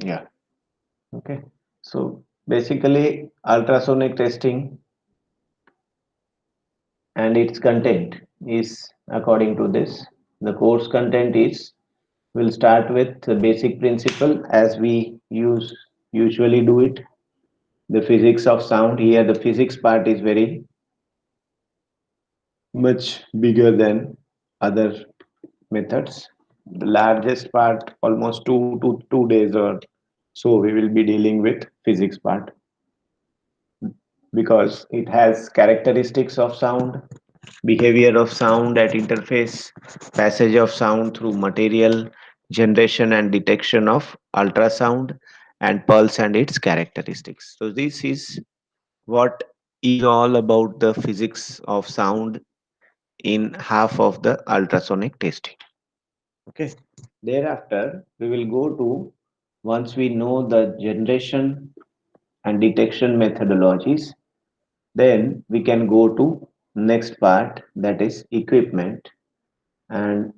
Yeah. Okay. So basically, ultrasonic testing and its content is according to this. The course content is, we'll start with the basic principle as we usually do it. The physics of sound. Here, the physics part is very much bigger than other methods. The largest part, almost 2 days or so, we will be dealing with physics part because it has characteristics of sound, behavior of sound at interface, passage of sound through material, generation and detection of ultrasound, and pulse and its characteristics. So this is what is all about the physics of sound in half of the ultrasonic testing. Okay. Thereafter, we will go to, once we know the generation and detection methodologies, then we can go to next part, that is equipment. And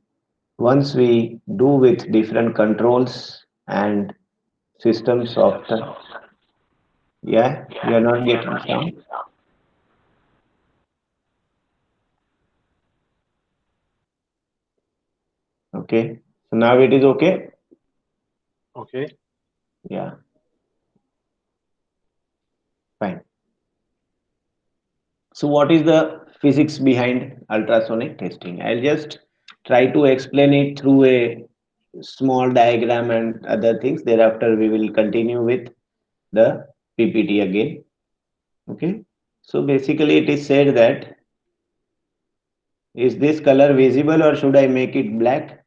once we do with different controls and systems of the, yeah, you are not getting sound. Okay. So now it is okay. Okay. Yeah, fine. So what is the physics behind ultrasonic testing? I'll just try to explain it through a small diagram and other things. Thereafter, we will continue with the PPT again. Okay. So basically, it is said that, is this color visible or should I make it black?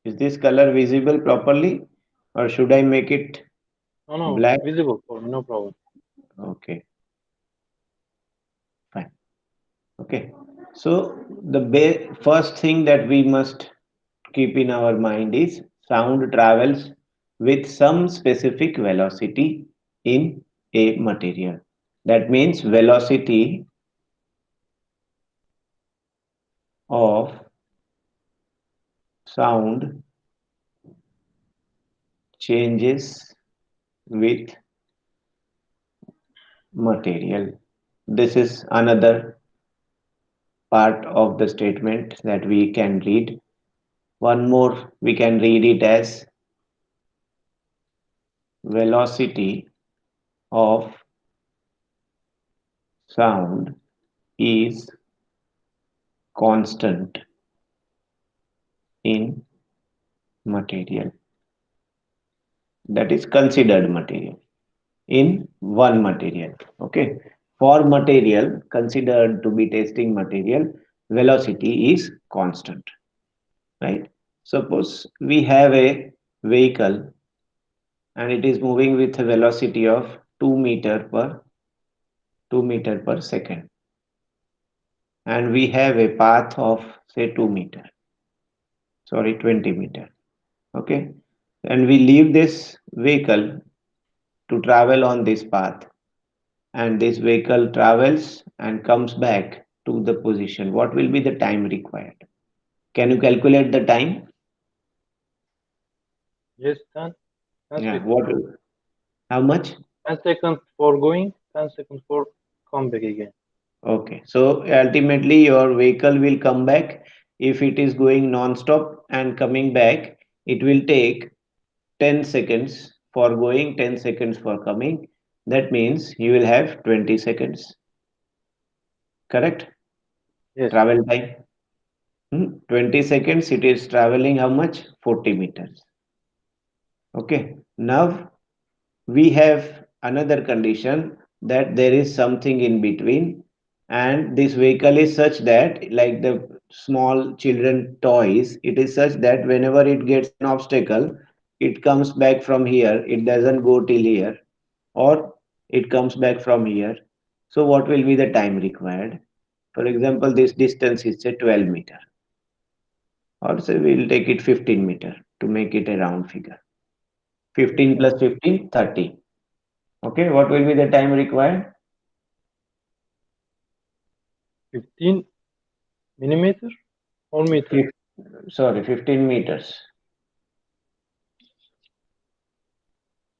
Is this color visible properly or should I make it No, no, black? visible for me, no problem. Okay, fine. Okay. So the first thing that we must keep in our mind is sound travels with some specific velocity in a material. That means velocity of sound changes with material. This is another part of the statement that we can read. One more, we can read it as velocity of sound is constant in material, that is considered material, in one material. Okay, for material considered to be testing material, velocity is constant, right? Suppose we have a vehicle and it is moving with a velocity of 2 meter per second, and we have a path of say 2 meter, sorry, 20 meter. Okay, and we leave this vehicle to travel on this path, and this vehicle travels and comes back to the position, what will be the time required? Can you calculate the time? Yes, 10 Yeah, seconds. how much? 10 seconds for going, 10 seconds for come back again. Okay, so ultimately your vehicle will come back. If it is going non-stop and coming back, it will take 10 seconds for going, 10 seconds for coming. That means you will have 20 seconds, correct? Yes, Travel time. 20 seconds, it is traveling how much? 40 meters. Okay, now we have another condition that there is something in between, and this vehicle is such that, like the small children toys, it is such that whenever it gets an obstacle, it comes back from here, it doesn't go till here, or it comes back from here. So what will be the time required? For example, this distance is say 12 meter, or say we'll take it 15 meter to make it a round figure. 15 plus 15, 30. Okay, what will be the time required? 15 millimeter or meter. Fif- Sorry, 15 meters.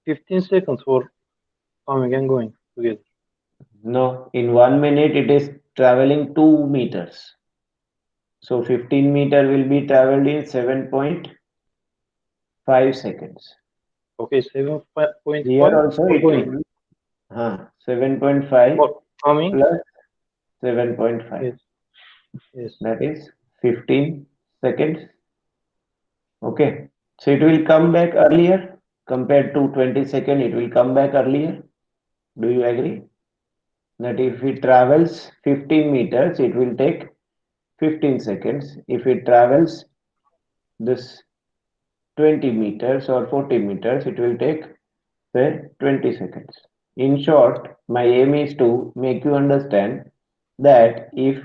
15 seconds for coming and going together. No, in 1 minute it is traveling 2 meters. So 15 meter will be traveled in 7.5 seconds. Okay, 7.5 Here also for it will going. be 7.5 For coming, plus 7.5. yes, yes, That is 15 seconds. Okay. So it will come back earlier compared to 20 second. It will come back earlier. Do you agree? That if it travels 15 meters, it will take 15 seconds. If it travels this 20 meters or 40 meters, it will take say 20 seconds. In short, my aim is to make you understand that if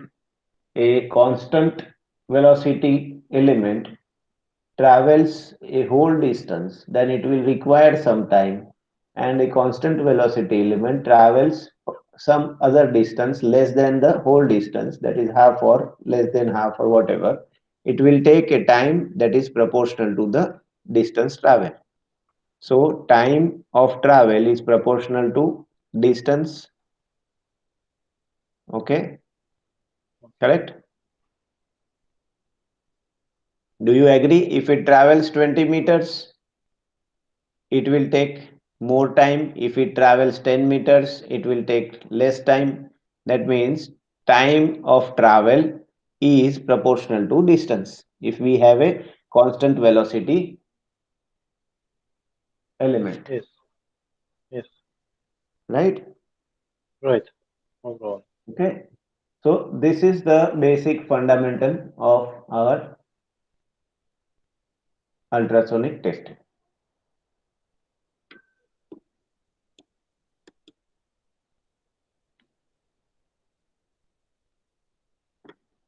a constant velocity element travels a whole distance, then it will require some time, and a constant velocity element travels some other distance less than the whole distance, that is half or less than half or whatever. It will take a time that is proportional to the distance travel. So time of travel is proportional to distance. Okay, correct? Do you agree? If it travels 20 meters, it will take more time. If it travels 10 meters, it will take less time. That means time of travel is proportional to distance if we have a constant velocity element, yes, yes, right? right, no problem. Okay. So this is the basic fundamental of our ultrasonic testing.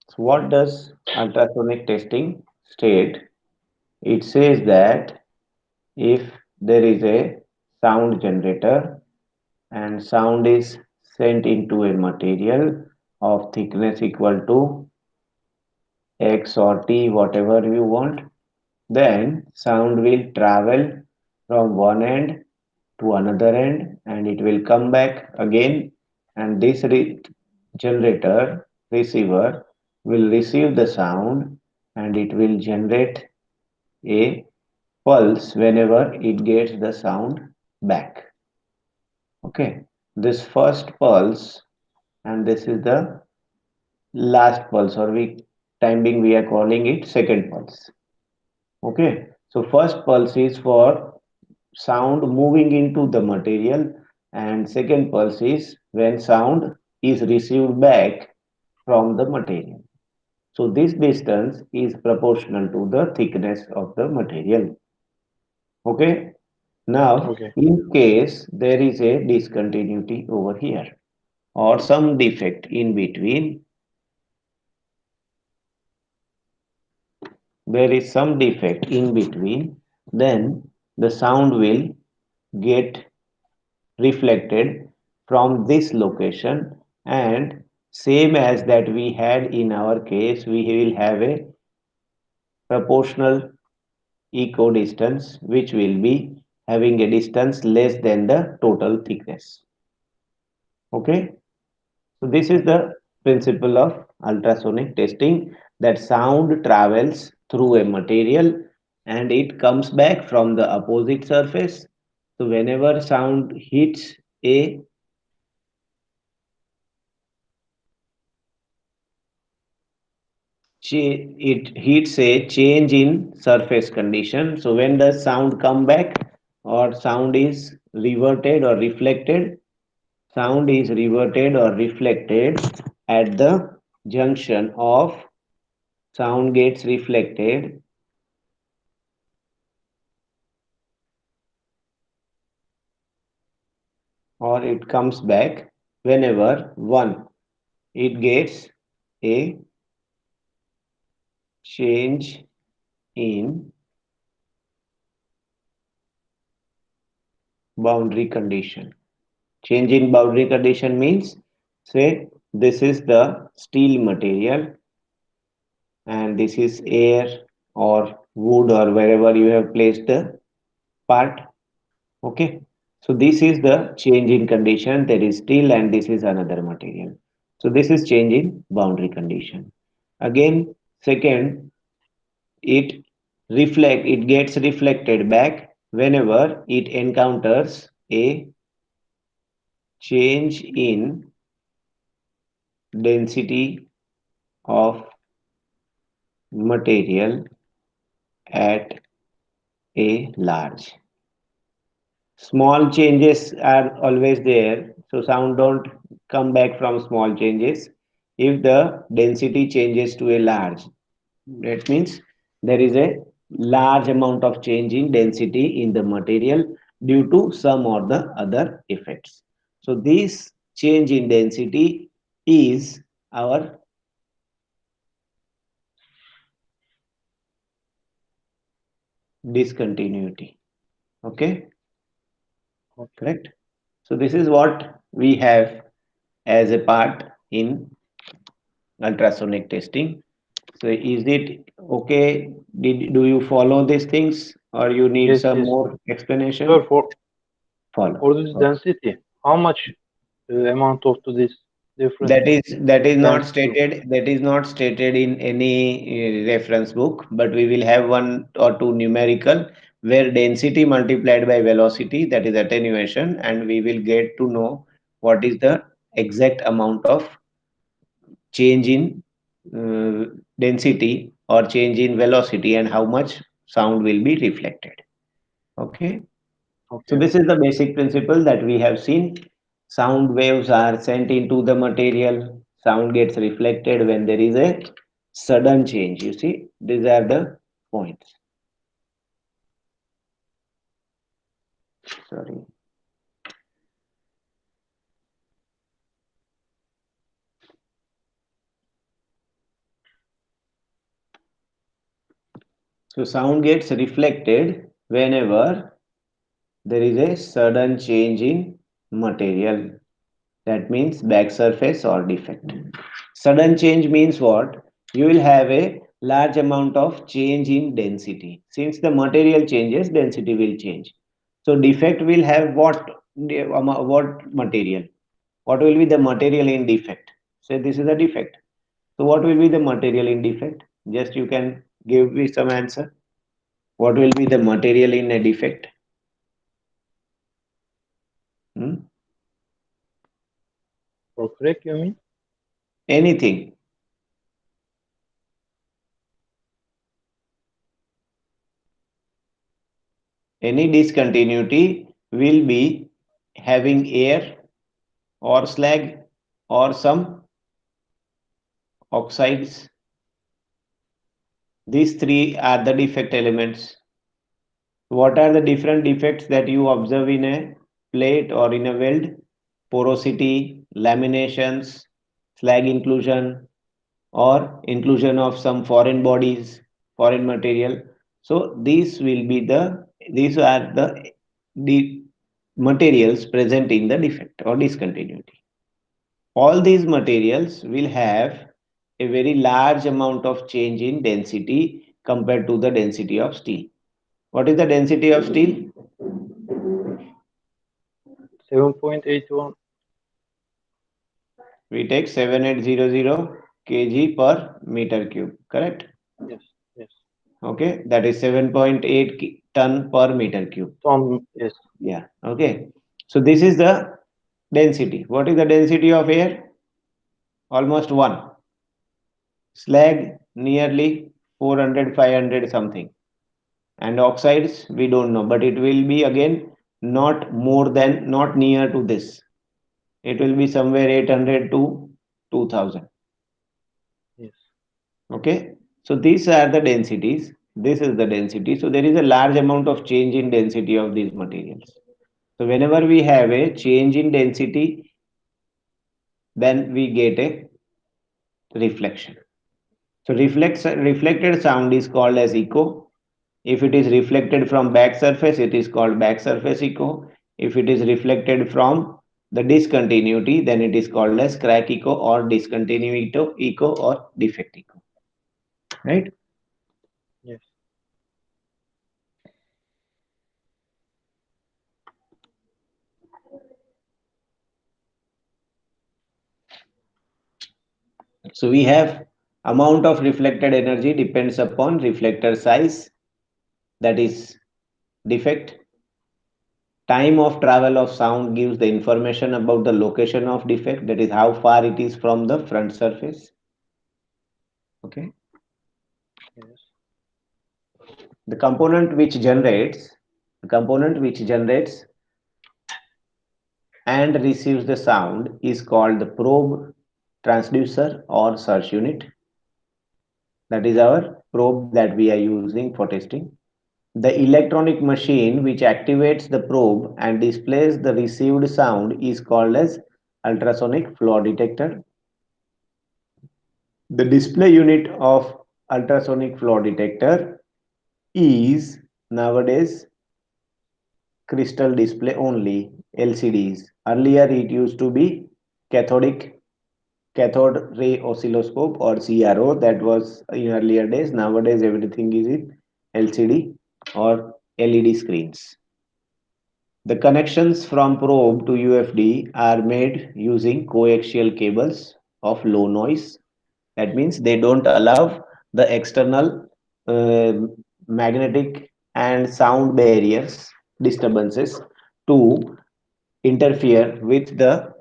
So what does ultrasonic testing state? It says that if there is a sound generator and sound is sent into a material of thickness equal to x or t, whatever you want, then sound will travel from one end to another end and it will come back again, and this generator receiver will receive the sound and it will generate a pulse whenever it gets the sound back. Okay, this first pulse and this is the last pulse, or we time being we are calling it second pulse. Okay, so first pulse is for sound moving into the material, and second pulse is when sound is received back from the material. So this distance is proportional to the thickness of the material. Okay, now Okay, in case there is a discontinuity over here or some defect in between, there is some defect in between, then the sound will get reflected from this location, and same as that we had in our case, we will have a proportional echo distance which will be having a distance less than the total thickness. Okay, so this is okay, the principle of ultrasonic testing, that sound travels through a material and it comes back from the opposite surface. So whenever sound hits a it hits a change in surface condition. So when does sound come back or sound is reverted or reflected? Sound is reverted or reflected at the junction of sound gets reflected or it comes back whenever one, it gets a change in boundary condition. Change in boundary condition means, say, this is the steel material and this is air or wood or wherever you have placed the part. Okay. So this is the change in condition. There is steel and this is another material. So this is change in boundary condition. Again, second, it gets reflected back whenever it encounters a change in density of material at a large. Small changes are always there, so sound don't come back from small changes. If the density changes to a large, that means there is a large amount of change in density in the material due to some or the other effects. So this change in density is our discontinuity. Okay, Okay. correct. So this is what we have as a part in ultrasonic testing. So is it okay? Do you follow these things or you need Yes, some yes. more Sir, explanation? for Follow. this Okay. density, how much amount of to this different That is not density? stated. That is not stated in any reference book, but we will have one or two numerical where density multiplied by velocity, that is attenuation, and we will get to know what is the exact amount of change in density or change in velocity and how much sound will be reflected. Okay. So Okay. this is the basic principle that we have seen. Sound waves are sent into the material. Sound gets reflected when there is a sudden change. You see, these are the points. Sorry. So sound gets reflected whenever there is a sudden change in material. That means back surface or defect. Sudden change means what? You will have a large amount of change in density. Since the material changes, density will change. So defect will have what material? What will be the material in defect? Say this is a defect. So what will be the material in defect? Just you can give me some answer. What will be the material in a defect? Hmm? For crack, you mean? Anything. Any discontinuity will be having air or slag or some oxides. These three are the defect elements. What are the different defects that you observe in a plate or in a weld? Porosity, laminations, slag inclusion, or inclusion of some foreign bodies, foreign material. So these are the materials present in the defect or discontinuity. All these materials will have a very large amount of change in density compared to the density of steel. What is the density of steel? 7.81. We take 7800 kg per meter cube, correct? Yes, yes. Okay, that is 7.8 ton per meter cube. Yes. Yeah, okay. So this is the density. What is the density of air? Almost 1. Slag nearly 400, 500 something. And oxides we don't know, but it will be again not near to this. It will be somewhere 800 to 2000. Yes. Okay, so these are the densities. This is the density. So there is a large amount of change in density of these materials. So whenever we have a change in density, then we get a reflection. So reflected sound is called as echo. If it is reflected from back surface, it is called back surface echo. If it is reflected from the discontinuity, then it is called as crack echo or discontinuity echo or defect echo. Right? Yes. So we have amount of reflected energy depends upon reflector size, that is defect. Time of travel of sound gives the information about the location of defect, that is how far it is from the front surface. Okay. Yes. The component which generates the component which generates and receives the sound is called the probe, transducer or search unit. That is our probe that we are using for testing. The electronic machine which activates the probe and displays the received sound is called as ultrasonic flow detector. The display unit of ultrasonic flow detector is nowadays crystal display only, LCDs. Earlier it used to be cathode ray oscilloscope or CRO, that was in earlier days. Nowadays everything is in LCD or LED screens. The connections from probe to UFD are made using coaxial cables of low noise. That means they don't allow the external uh, magnetic and sound barriers disturbances to interfere with the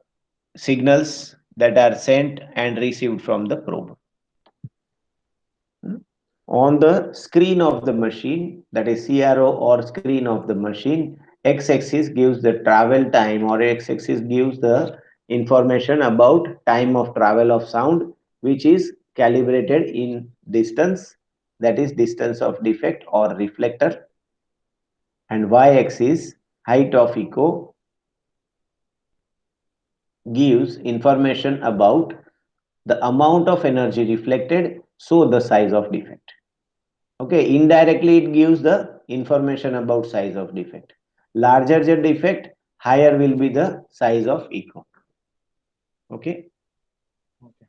signals that are sent and received from the probe. On the screen of the machine, that is CRO or screen of the machine, x-axis gives the travel time or x-axis gives the information about time of travel of sound, which is calibrated in distance, that is distance of defect or reflector, and y-axis height of echo gives information about the amount of energy reflected, so the size of defect. Okay, indirectly it gives the information about size of defect. Larger the defect, higher will be the size of echo. Okay, Okay.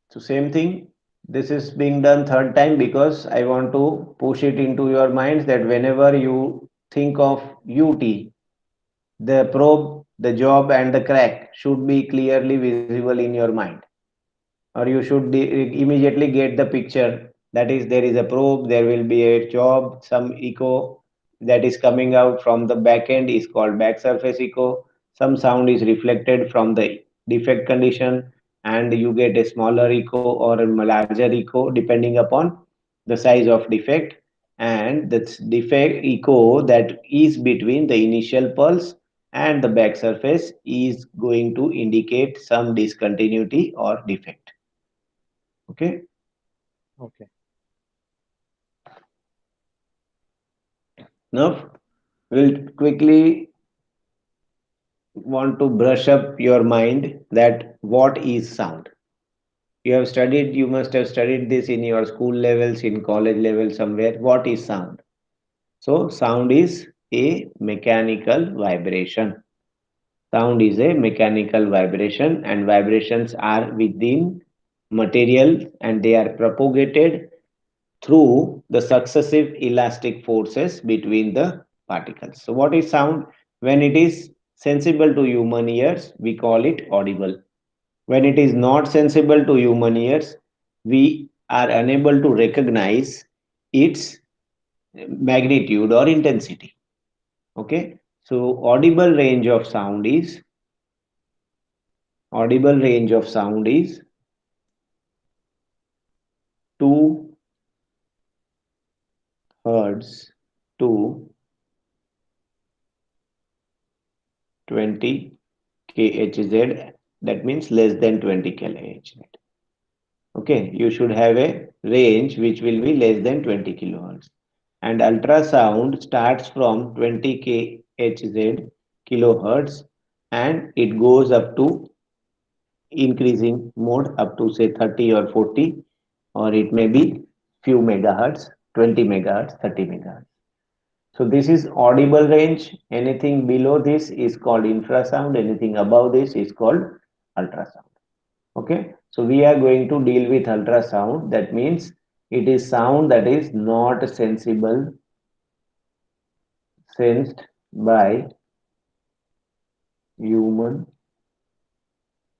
so same thing. This is being done third time because I want to push it into your minds that whenever you think of UT, the probe, the job, and the crack should be clearly visible in your mind, or you should immediately get the picture, that is there is a probe, there will be a job, some echo that is coming out from the back end is called back surface echo, some sound is reflected from the defect condition, and you get a smaller echo or a larger echo depending upon the size of defect, and that's defect echo that is between the initial pulse and the back surface is going to indicate some discontinuity or defect. Okay, Okay. now we'll quickly want to brush up your mind that what is sound. You must have studied this in your school levels, in college level somewhere. What is sound? So, sound is a mechanical vibration. Sound is a mechanical vibration, and vibrations are within material and they are propagated through the successive elastic forces between the particles. So, what is sound? When it is sensible to human ears, we call it audible. When it is not sensible to human ears, we are unable to recognize its magnitude or intensity. Okay, so audible range of sound is 2 hertz to 20 kHz, that means less than 20 kHz. Okay, you should have a range which will be less than 20 kilohertz. And ultrasound starts from 20 kHz kilohertz and it goes up to increasing mode up to say 30 or 40, or it may be few megahertz, 20 megahertz, 30 megahertz. So this is audible range. Anything below this is called infrasound. Anything above this is called ultrasound. Okay. So we are going to deal with ultrasound. That means it is sound that is not sensible, sensed by human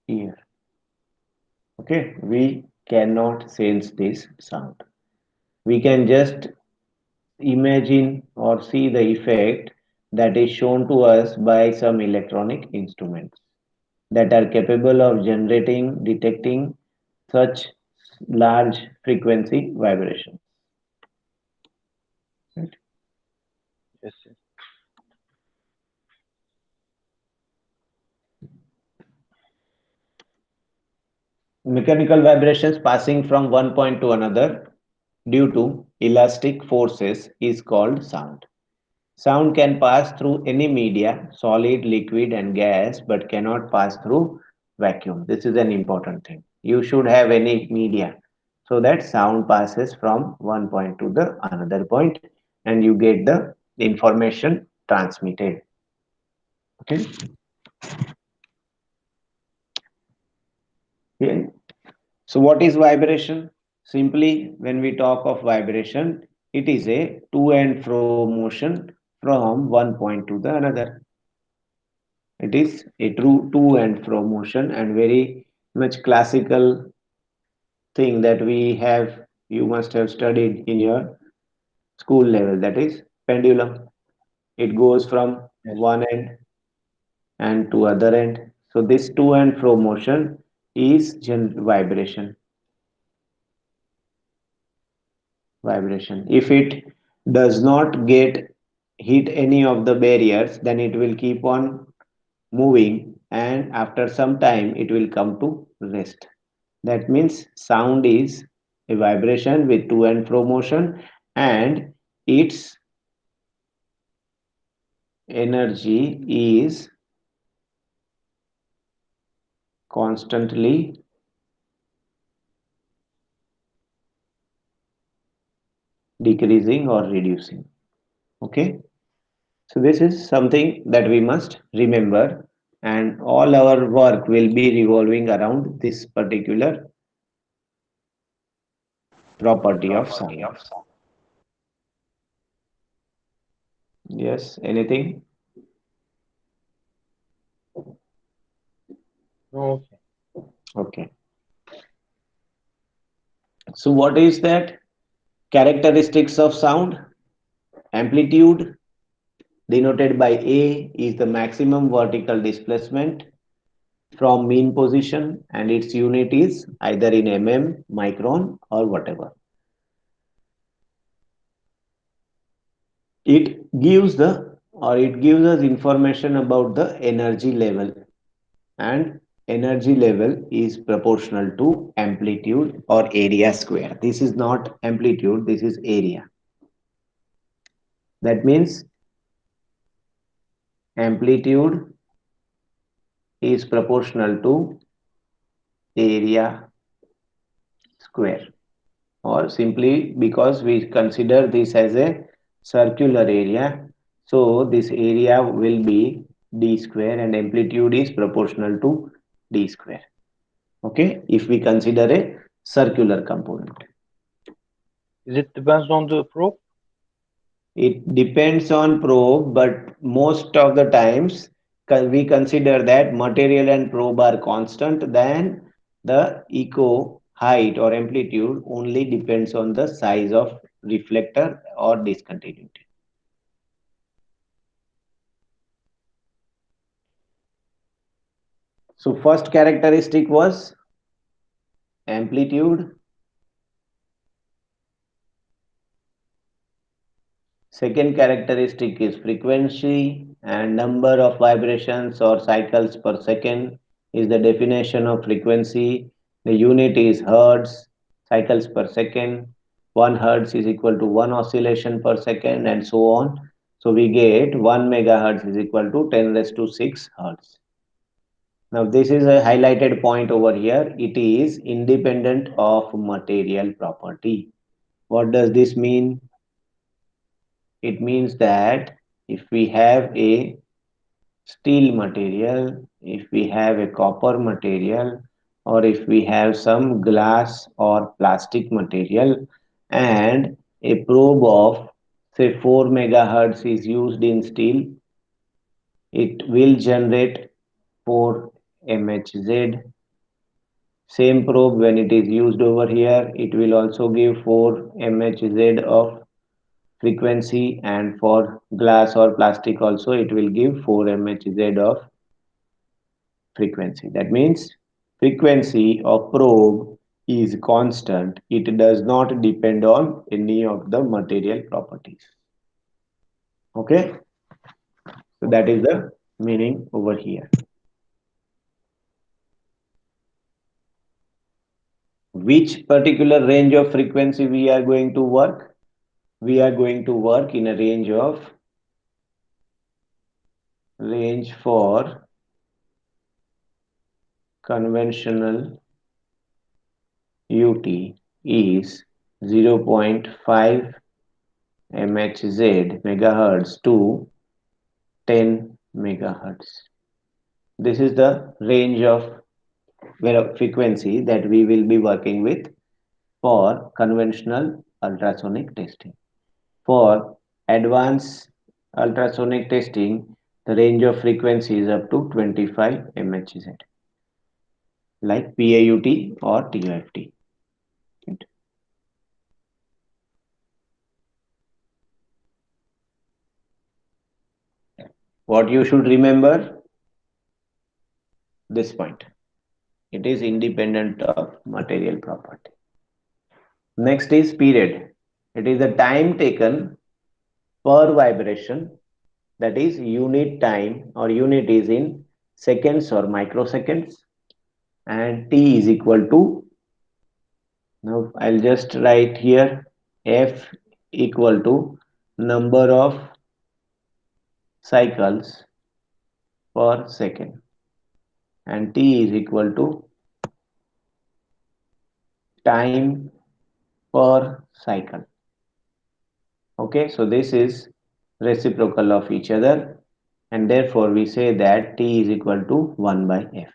ear. Okay. We cannot sense this sound. We can just imagine or see the effect that is shown to us by some electronic instruments that are capable of generating, detecting such large frequency vibrations. Right? Yes, yes. Mechanical vibrations passing from one point to another due to elastic forces is called sound. Sound can pass through any media, solid, liquid, and gas, but cannot pass through vacuum. This is an important thing. You should have any media so that sound passes from one point to the another point and you get the information transmitted. Okay. Yeah. So, what is vibration? Simply, when we talk of vibration, it is a to and fro motion from one point to the another. It is a true to and fro motion and very much classical thing that we have, you must have studied in your school level, that is pendulum. It goes from Yes. one end and to other end. So this to and fro motion is vibration. If it does not get hit any of the barriers, then it will keep on moving and after some time it will come to rest. That means sound is a vibration with to and fro motion and its energy is constantly decreasing or reducing. Okay. So this is something that we must remember and all our work will be revolving around this particular property of sound. Yes, anything? Okay. Okay. So what is that? Characteristics of sound. Amplitude denoted by A is the maximum vertical displacement from mean position and its unit is either in mm, micron or whatever. It gives us information about the energy level and energy level is proportional to amplitude or area square. This is not amplitude, this is area. That means amplitude is proportional to area square, or simply because we consider this as a circular area, so this area will be d square and amplitude is proportional to d square. Okay, if we consider a circular component. Is it depends on the probe? It depends on probe, but most of the times we consider that material and probe are constant, then the echo height or amplitude only depends on the size of reflector or discontinuity. So first characteristic was amplitude, second characteristic is frequency, and number of vibrations or cycles per second is the definition of frequency. The unit is hertz, cycles per second. 1 hertz is equal to 1 oscillation per second and so on. So we get 1 megahertz is equal to 10 raised to 6 hertz. Now this is a highlighted point over here. It is independent of material property. What does this mean? It means that if we have a steel material, if we have a copper material, or if we have some glass or plastic material, and a probe of say 4 megahertz is used in steel, it will generate 4 MHz. Same probe, when it is used over here, it will also give 4 MHz of frequency, and for glass or plastic also it will give 4 MHz of frequency. That means frequency of probe is constant. It does not depend on any of the material properties. Okay, so that Okay. is the meaning over here. Which particular range of frequency we are going to work? We are going to work in a range for conventional UT is 0.5 MHz megahertz to 10 megahertz. This is the range of frequency that we will be working with for conventional ultrasonic testing. For advanced ultrasonic testing, the range of frequency is up to 25 MHz, like PAUT or TOFT. What you should remember, this point. It is independent of material property. Next is period. It is the time taken per vibration, that is unit time, or unit is in seconds or microseconds, and t is equal to, now I'll just write here, f equal to number of cycles per second, and t is equal to time per cycle. Okay, so this is reciprocal of each other, and therefore we say that t is equal to 1 by f.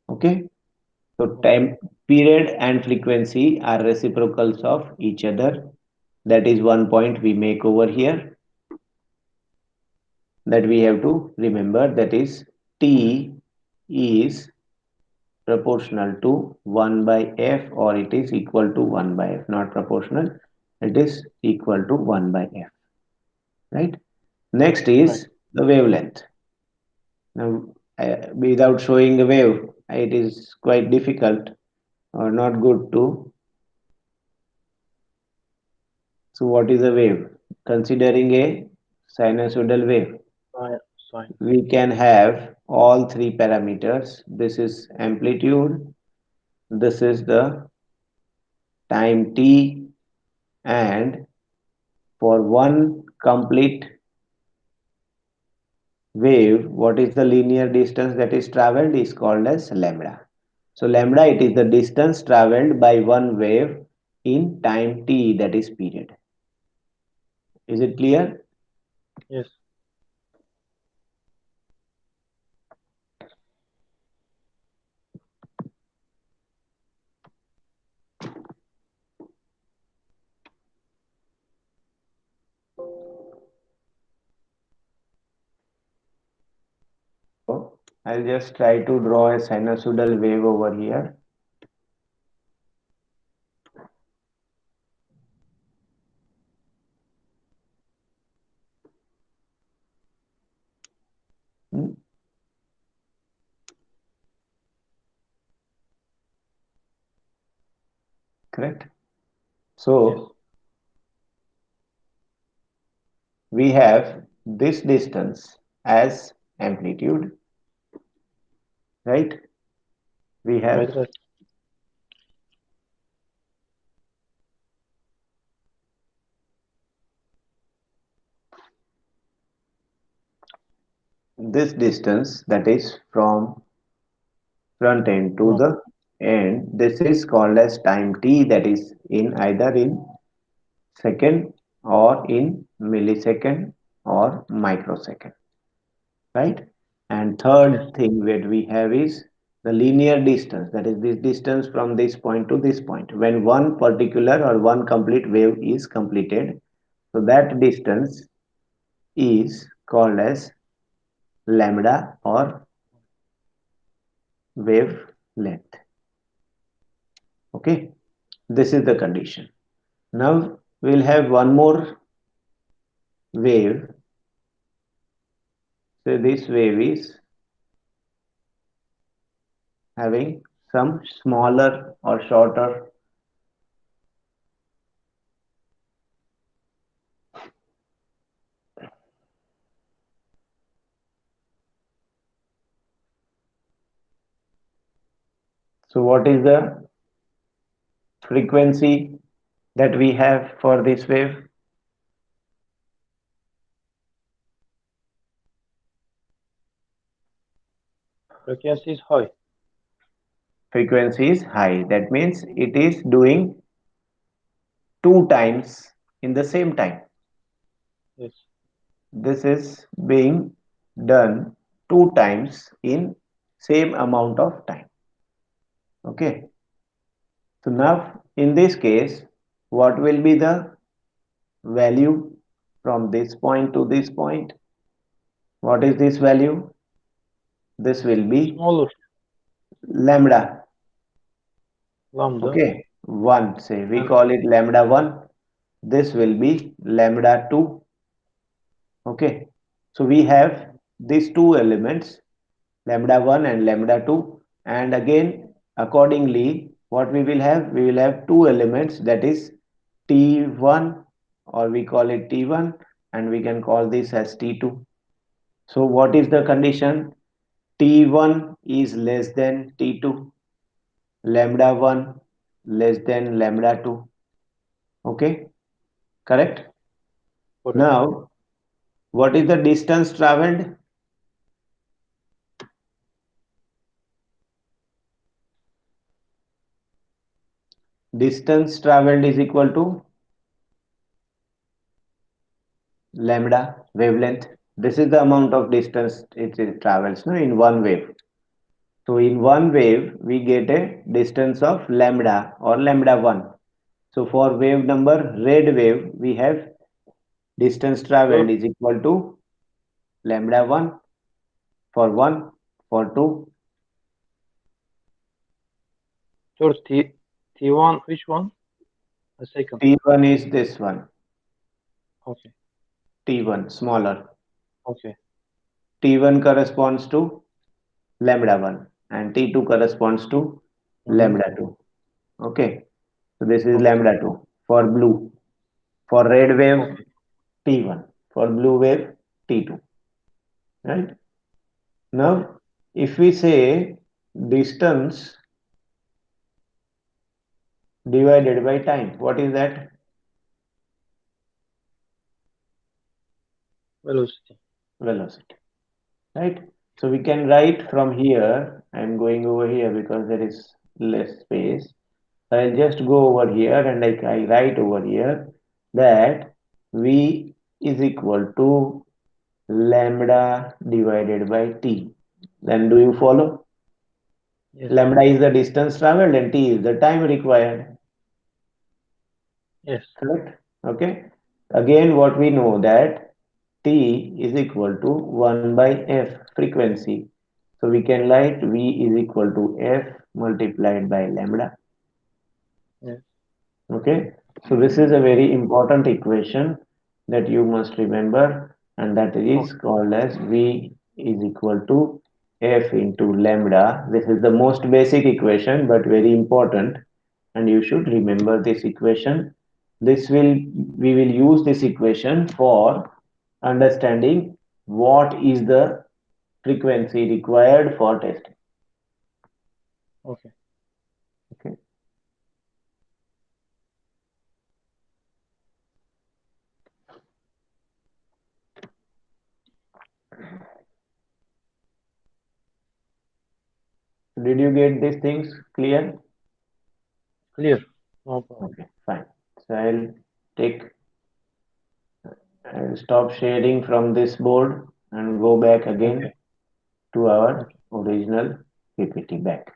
Okay, so Okay. time period and frequency are reciprocals of each other. That is one point we make over here, that we have to remember, that is t is proportional to 1 by f, or it is equal to 1 by f, not proportional, it is equal to 1 by f, right? Next Right. is the wavelength. Now, without showing a wave, it is quite difficult or not good to. So, what is a wave? Considering a sinusoidal wave, Sine. Sine. we can have all three parameters. This is amplitude, this is the time t, and for one complete wave, what is the linear distance that is traveled is called as lambda. So lambda, it is the distance traveled by one wave in time t, that is period. Is it clear? Yes. So I'll just try to draw a sinusoidal wave over here. Hmm, correct. Yes. So we have this distance as amplitude, right? We Right. have Right. this distance, that is from front end to No. the end. This is called as time t, that is in either in second or in millisecond or microsecond, right? And Yes. third thing that we have is the linear distance, that is this distance from this point to this point. When one particular or one complete wave is completed, so that distance is called as lambda or wavelength. Okay, this is the condition. Now we'll have one more wave. So this wave is having some smaller or shorter. So what is the frequency that we have for this wave? Frequency is high. Frequency is high. That means it is doing two times in the same time. Yes. This is being done two times in same amount of time. Okay. So now in this case, what will be the value from this point to this point? What is this value? This will be Smaller. lambda. Lambda. Okay. 1, say we And call it lambda 1. This will be lambda 2. Okay. So we have these two elements, lambda 1 and lambda 2, and again accordingly what we will have two elements, that is t1, or we call it t1, and we can call this as t2. So what is the condition? T1 is less than T2, lambda 1 less than lambda 2. Okay, correct? correct. Now, what is the distance traveled? Distance traveled is equal to lambda wavelength. This is the amount of distance it travels, no, in one wave. So in one wave, we get a distance of lambda or lambda 1. So for wave number red wave, we have distance Sir, traveled is equal to lambda 1 for 1, for 2. sir, T1, which one? The second. T1 is this one, Okay. T1 smaller. Okay. T1 corresponds to lambda 1 and T2 corresponds to Mm-hmm. lambda 2. Okay, so this is Okay. lambda 2 for blue. For red wave, Okay. T1. For blue wave, T2. Right? Okay. Now, if we say distance divided by time, what is that? Velocity. Velocity. Right? So we can write from here. I'm going over here because there is less space. I'll just go over here and I write over here that V is equal to lambda divided by T. Then do you follow? Yes. Lambda is the distance traveled and T is the time required. Yes. Correct? Okay. Again, what we know that T is equal to 1 by F frequency. So we can write V is equal to F multiplied by lambda. Yes. Okay, so this is a very important equation that you must remember, and that is Okay. called as V is equal to F into lambda. This is the most basic equation but very important, and you should remember this equation. This will We will use this equation for understanding what is the frequency required for testing. Okay. Okay. Did you get these things clear? Clear. No problem. Okay, fine. So I'll stop sharing from this board and go back again Okay. to our Okay. original PPT back.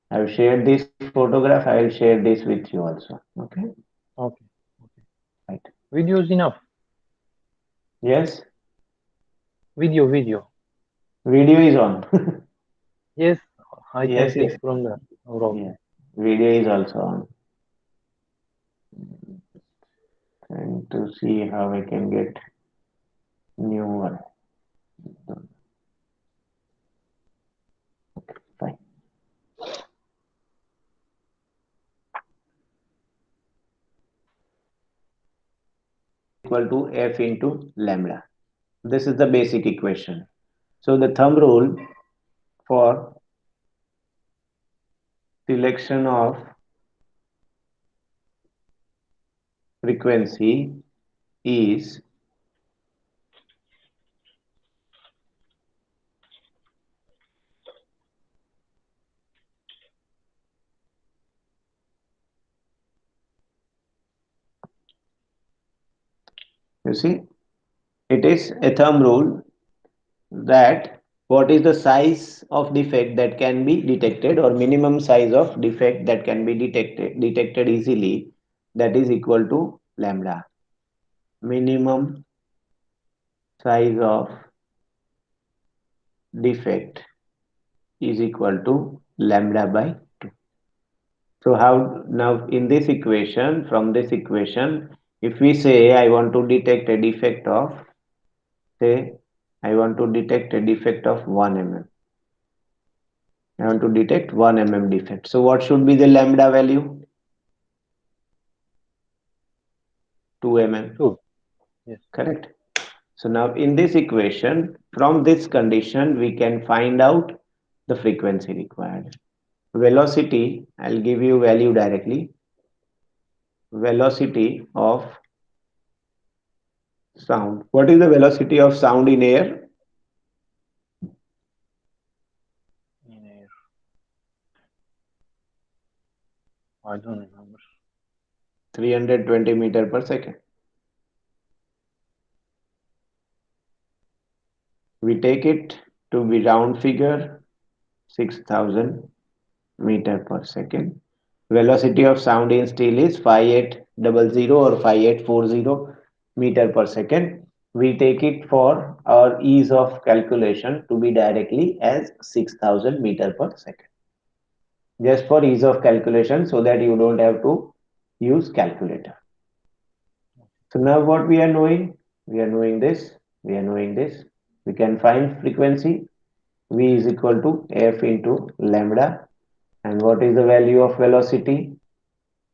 I've shared this photograph. I'll share this with you also. Okay, Okay. Okay. right. Video is enough. Yes, Video. Video. video is on. Yes. I can Yes, take yes, from there. No problem. yeah. Video is also on. And to see how I can get new one. Fine. Equal to f into lambda. This is the basic equation. So the thumb rule for selection of frequency is, you see, it is a thumb rule that what is the size of defect that can be detected, or minimum size of defect that can be detected easily, that is equal to lambda. Minimum size of defect is equal to lambda by 2. So how now in this equation, from this equation, if we say I want to detect a defect of, say, I want to detect a defect of 1 mm. I want to detect 1 mm defect. So what should be the lambda value? 2 mm. Two. Yes. Correct. So now in this equation, from this condition, we can find out the frequency required. Velocity, I'll give you value directly. Velocity of sound. What is the velocity of sound in air? In air. I don't remember. 320 meter per second. We take it to be round figure 6000 meter per second. Velocity of sound in steel is 5800 or 5840 meter per second. We take it for our ease of calculation to be directly as 6000 meter per second. Just for ease of calculation so that you don't have to use calculator. So now what we are knowing? We are knowing this. We are knowing this. We can find frequency. V is equal to F into lambda. And what is the value of velocity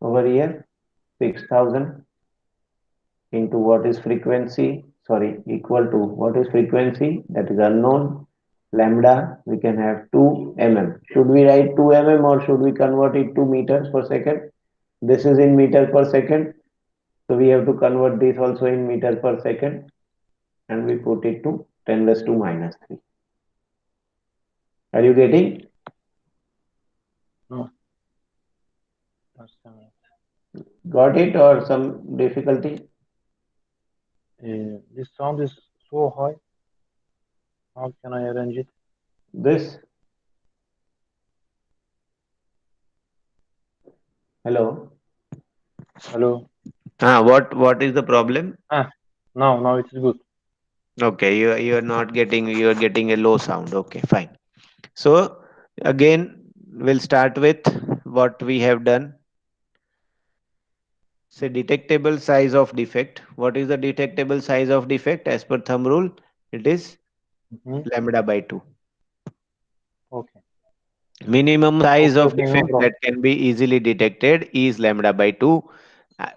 over here? 6000 into what is frequency? Sorry, equal to what is frequency? That is unknown. Lambda, we can have 2 mm. Should we write 2 mm or should we convert it to meters per second? This is in meter per second. So we have to convert this also in meter per second, and we put it to 10 raised to minus 3. Are you getting? No. Just a minute. Got it or some difficulty? This sound is so high. How can I arrange it? This, hello. Hello. What is the problem? Ah. Now it is good. Okay, you're not getting, you're getting a low sound. Okay, fine. So again, we'll start with what we have done. Say detectable size of defect. What is the detectable size of defect as per thumb rule? It is Mm-hmm. lambda by 2. Okay. Minimum size Okay. of Okay. No defect problem. that can be easily detected is lambda by 2.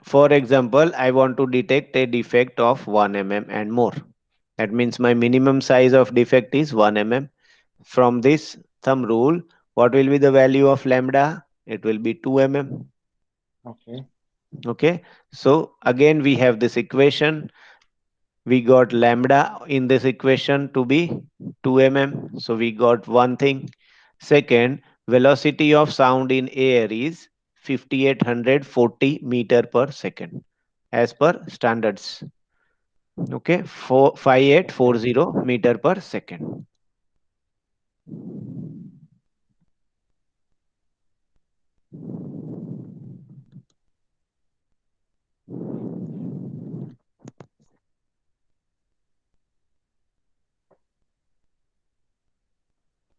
For example, I want to detect a defect of 1 mm and more. That means my minimum size of defect is 1 mm. From this thumb rule, what will be the value of lambda? It will be 2 mm. Okay. Okay. So again, we have this equation. We got lambda in this equation to be 2 mm. So we got one thing. Second, velocity of sound in air is 5840 meter per second as per standards. Okay, Okay. 5840 meter per second.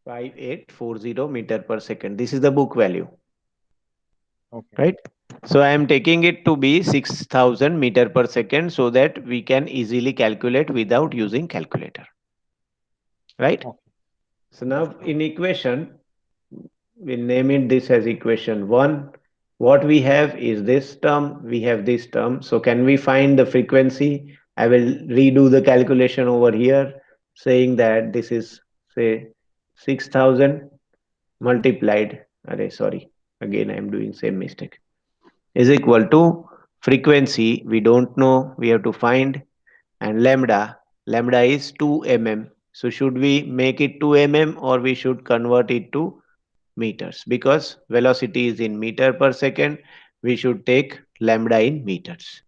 5840 meter per second. This is the book value, Okay. right? So I am taking it to be 6000 meter per second so that we can easily calculate without using calculator, right? Okay. So now in equation, we'll name it this as equation 1. What we have is this term, we have this term. So can we find the frequency? I will redo the calculation over here, saying that this is, say, 6000 multiplied, sorry, again I am doing same mistake, is equal to frequency we don't know, we have to find, and lambda is 2 mm. So should we make it 2 mm or we should convert it to meters? Because velocity is in meter per second, we should take lambda in meters.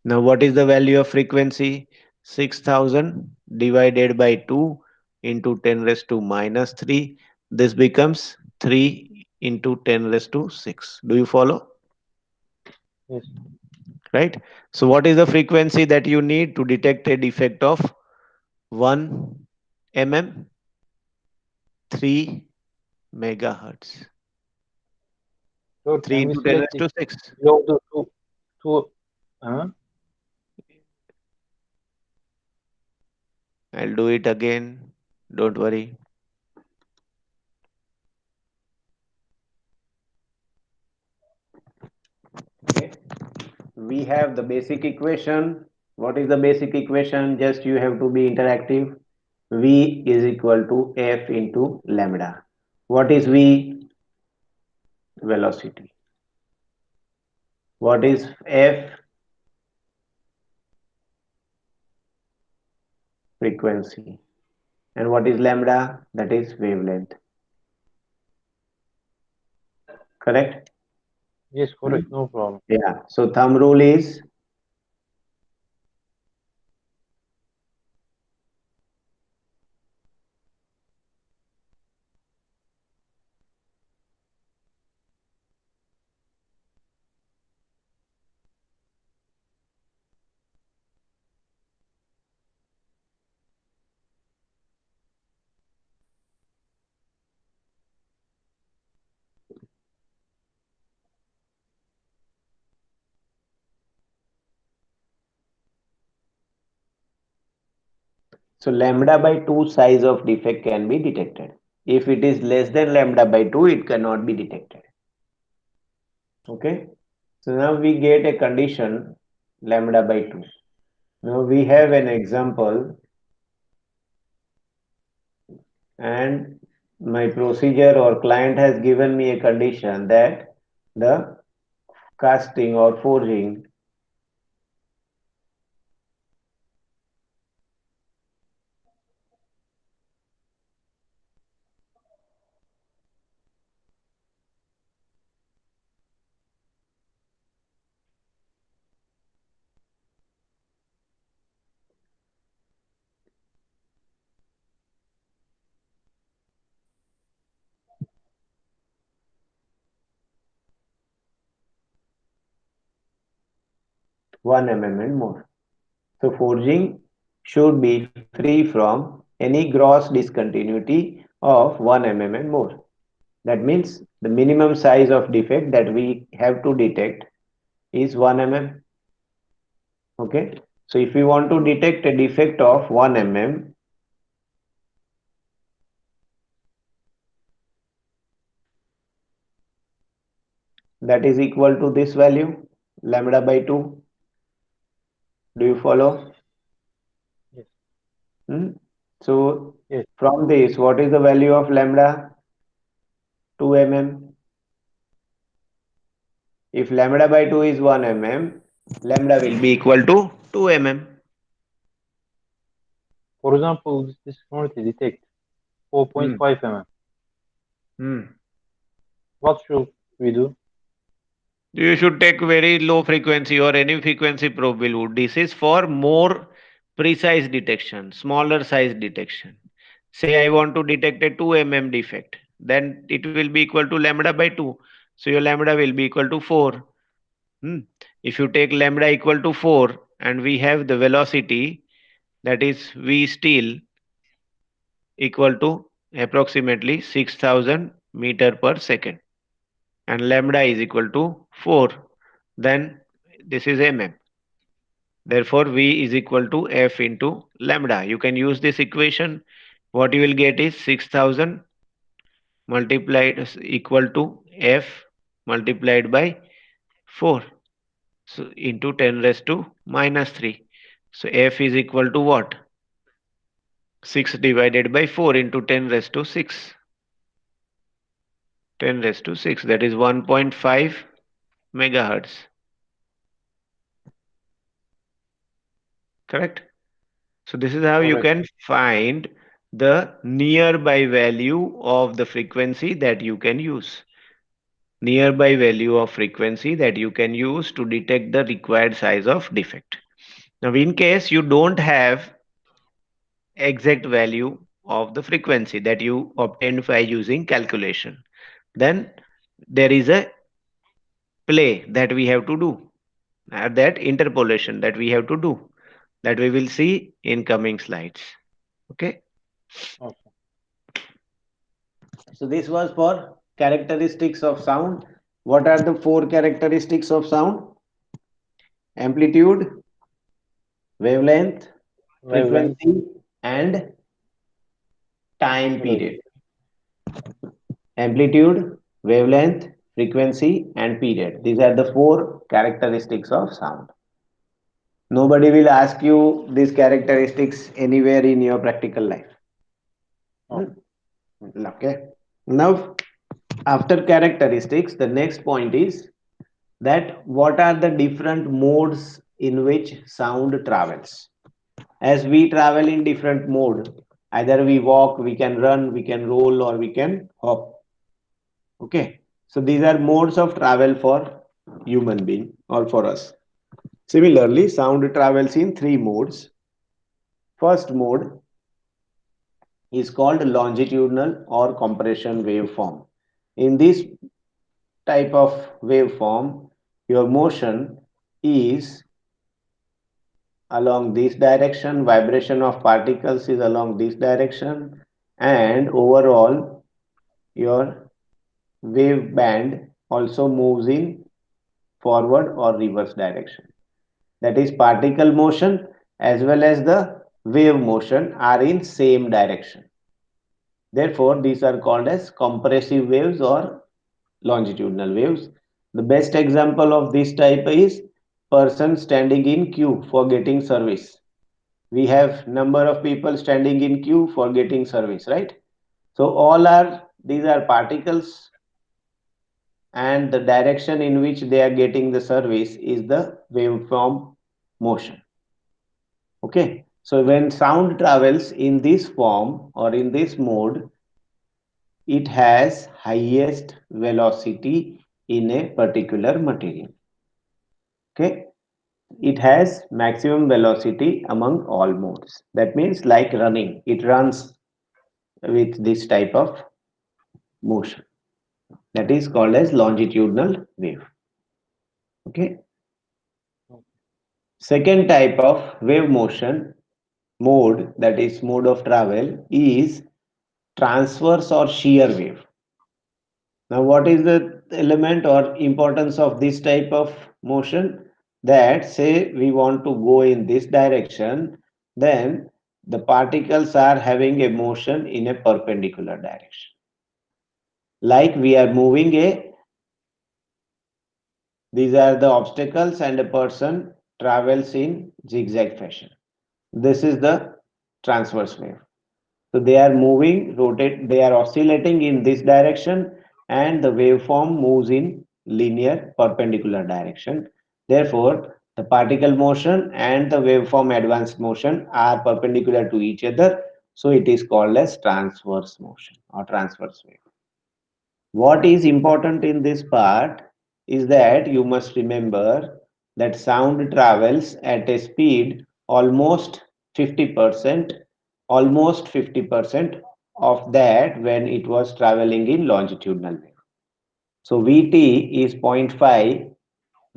Now what is the value of frequency? 6000 divided by 2 into 10 raised to minus 3. This becomes 3 into 10 raised to 6. Do you follow? Yes. Right? So what is the frequency that you need to detect a defect of 1 mm? 3 megahertz. So 3 can we into 10 select raised it to 6. below the two I'll do it again. Don't worry. Okay. We have the basic equation. What is the basic equation? Just you have to be interactive. V is equal to F into lambda. What is V? Velocity. What is F? Frequency. And what is lambda? That is wavelength. Correct? Yes, Hmm? correct, no problem. Yeah. So thumb rule is 'So lambda by 2 size of defect can be detected. If it is less than lambda by 2, it cannot be detected. Okay. So now we get a condition lambda by 2. Now we have an example, and my procedure or client has given me a condition that the casting or forging 1 mm and more. So forging should be free from any gross discontinuity of 1 mm and more. That means the minimum size of defect that we have to detect is 1 mm. Okay. So if we want to detect a defect of 1 mm, that is equal to this value, lambda by 2. Do you follow? Yes. Hmm? So Yes. from this, what is the value of lambda? 2 mm. If lambda by 2 is 1 mm, lambda will be equal to 2 mm. For example, this quantity detect Hmm. 4.5 mm. Hmm. What should we do? You should take very low frequency or any frequency probe will do. This is for more precise detection, smaller size detection. Say I want to detect a 2 mm defect, then it will be equal to lambda by 2. So your lambda will be equal to 4. Hmm. If you take lambda equal to 4 and we have the velocity, that is v still equal to approximately 6000 meter per second, and lambda is equal to 4, then this is mm. Therefore v is equal to f into lambda. You can use this equation. What you will get is 6000 multiplied equal to f multiplied by 4, so into 10 raised to minus 3. So f is equal to what? 6 divided by 4 into 10 raised to 6. 10 raised to 6, that is 1.5 megahertz. Correct? So this is how you Correct. can find the nearby value of the frequency that you can use. Nearby value of frequency that you can use to detect the required size of defect. Now, in case you don't have exact value of the frequency that you obtained by using calculation, then there is a play that we have to do, that interpolation that we have to do, that we will see in coming slides. Okay. Okay. So this was for characteristics of sound. What are the four characteristics of sound? Amplitude, wavelength, Wavelength, frequency, and time period. duration. Amplitude, wavelength, frequency, and period. These are the four characteristics of sound. Nobody will ask you these characteristics anywhere in your practical life. Okay. Hmm. Okay. Now, after characteristics, the next point is that what are the different modes in which sound travels. As we travel in different mode, either we walk, we can run, we can roll, or we can hop. Okay, so these are modes of travel for human being or for us. Similarly, sound travels in three modes. First mode is called longitudinal or compression waveform. In this type of waveform, your motion is along this direction, vibration of particles is along this direction, and overall your wave band also moves in forward or reverse direction. That is, particle motion as well as the wave motion are in same direction. Therefore these are called as compressive waves or longitudinal waves. The best example of this type is person standing in queue for getting service. We have number of people standing in queue for getting service, right? So all are, these are particles, and the direction in which they are getting the service is the waveform motion. Okay, so when sound travels in this form or in this mode, it has highest velocity in a particular material. Okay, it has maximum velocity among all modes. That means like running, it runs with this type of motion, that is called as longitudinal wave. Okay, second type of wave motion mode, that is mode of travel, is transverse or shear wave. Now what is the element or importance of this type of motion? That say we want to go in this direction, then the particles are having a motion in a perpendicular direction, like we are moving a, these are the obstacles and a person travels in zigzag fashion. This is the transverse wave. So they are moving, rotate, they are oscillating in this direction, and the waveform moves in linear perpendicular direction. Therefore, the particle motion and the waveform advanced motion are perpendicular to each other. So it is called as transverse motion or transverse wave. What is important in this part is that you must remember that sound travels at a speed almost 50%, almost 50% of that when it was traveling in longitudinal wave. So Vt is zero point 0.5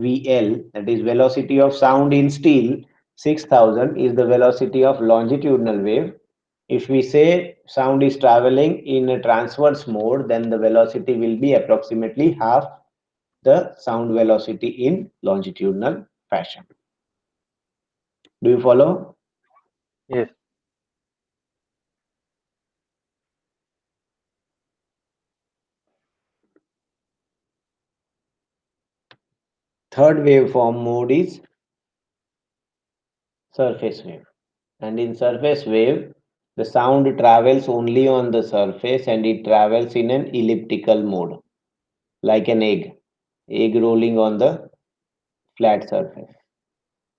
VL, that is velocity of sound in steel. 6000 is the velocity of longitudinal wave. If we say sound is traveling in a transverse mode, then the velocity will be approximately half the sound velocity in longitudinal fashion. Do you follow? Yes. Third waveform mode is surface wave. And in surface wave, the sound travels only on the surface and it travels in an elliptical mode, like an egg rolling on the flat surface.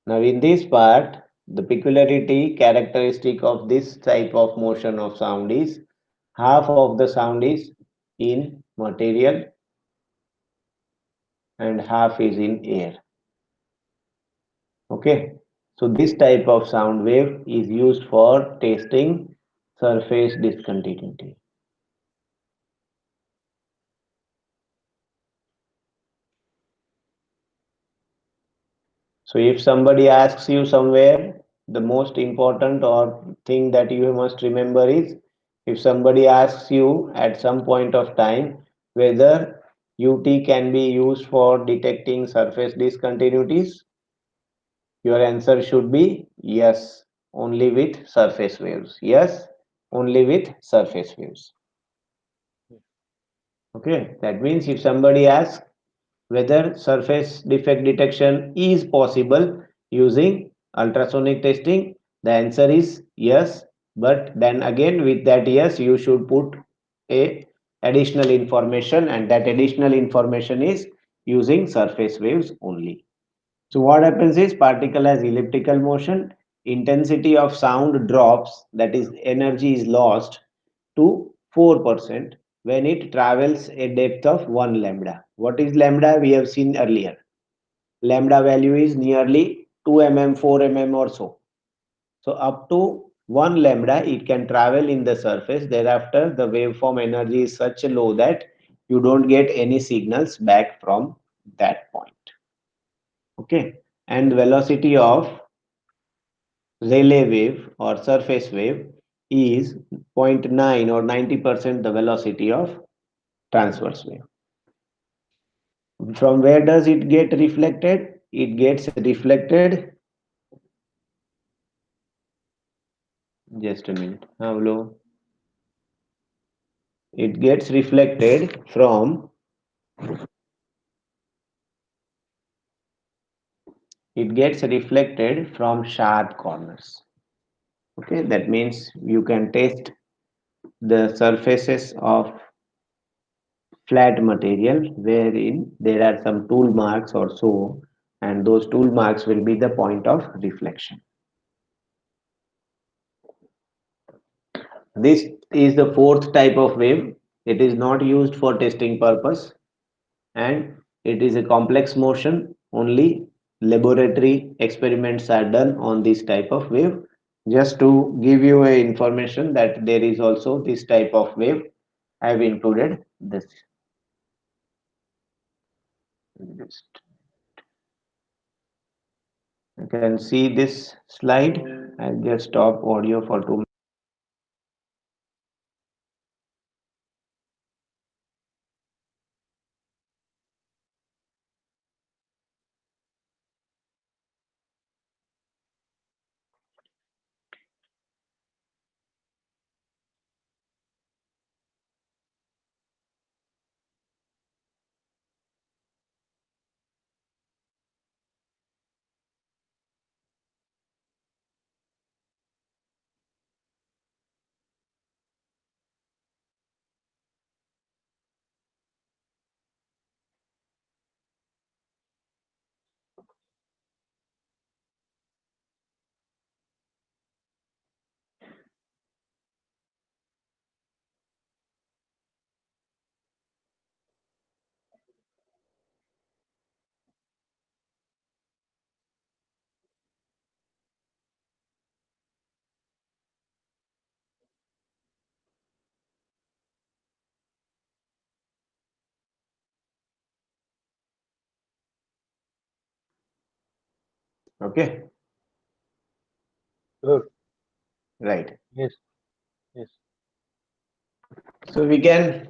Now, in this part, the peculiarity characteristic of this type of motion of sound is half of the sound is in material and half is in air. Okay, so this type of sound wave is used for testing surface discontinuity. So if somebody asks you somewhere, the most important or thing that you must remember is, if somebody asks you at some point of time whether UT can be used for detecting surface discontinuities, your answer should be yes, only with surface waves. Yes, only with surface waves. Okay, that means if somebody asks whether surface defect detection is possible using ultrasonic testing, the answer is yes, but then again with that yes you should put a additional information, and that additional information is using surface waves only. So what happens is, particle has elliptical motion, intensity of sound drops, that is energy is lost to 4% when it travels a depth of 1 lambda. What is lambda? We have seen earlier. Lambda value is nearly 2 mm, 4 mm or so. So up to 1 lambda it can travel in the surface. Thereafter the waveform energy is such low that you don't get any signals back from that point. Okay, and velocity of Rayleigh wave or surface wave is zero point 0.9 or 90% the velocity of transverse wave. From where does it get reflected? It gets reflected, just a minute. Hello. It gets reflected from, sharp corners. Okay, that means you can test the surfaces of flat material wherein there are some tool marks or so, and those tool marks will be the point of reflection. This is the fourth type of wave. It is not used for testing purpose and it is a complex motion. Only laboratory experiments are done on this type of wave. Just to give you a information that there is also this type of wave, I have included this. You can see this slide. I'll just stop audio for 2 minutes. Okay, Sure. right. Yes. Yes. So we can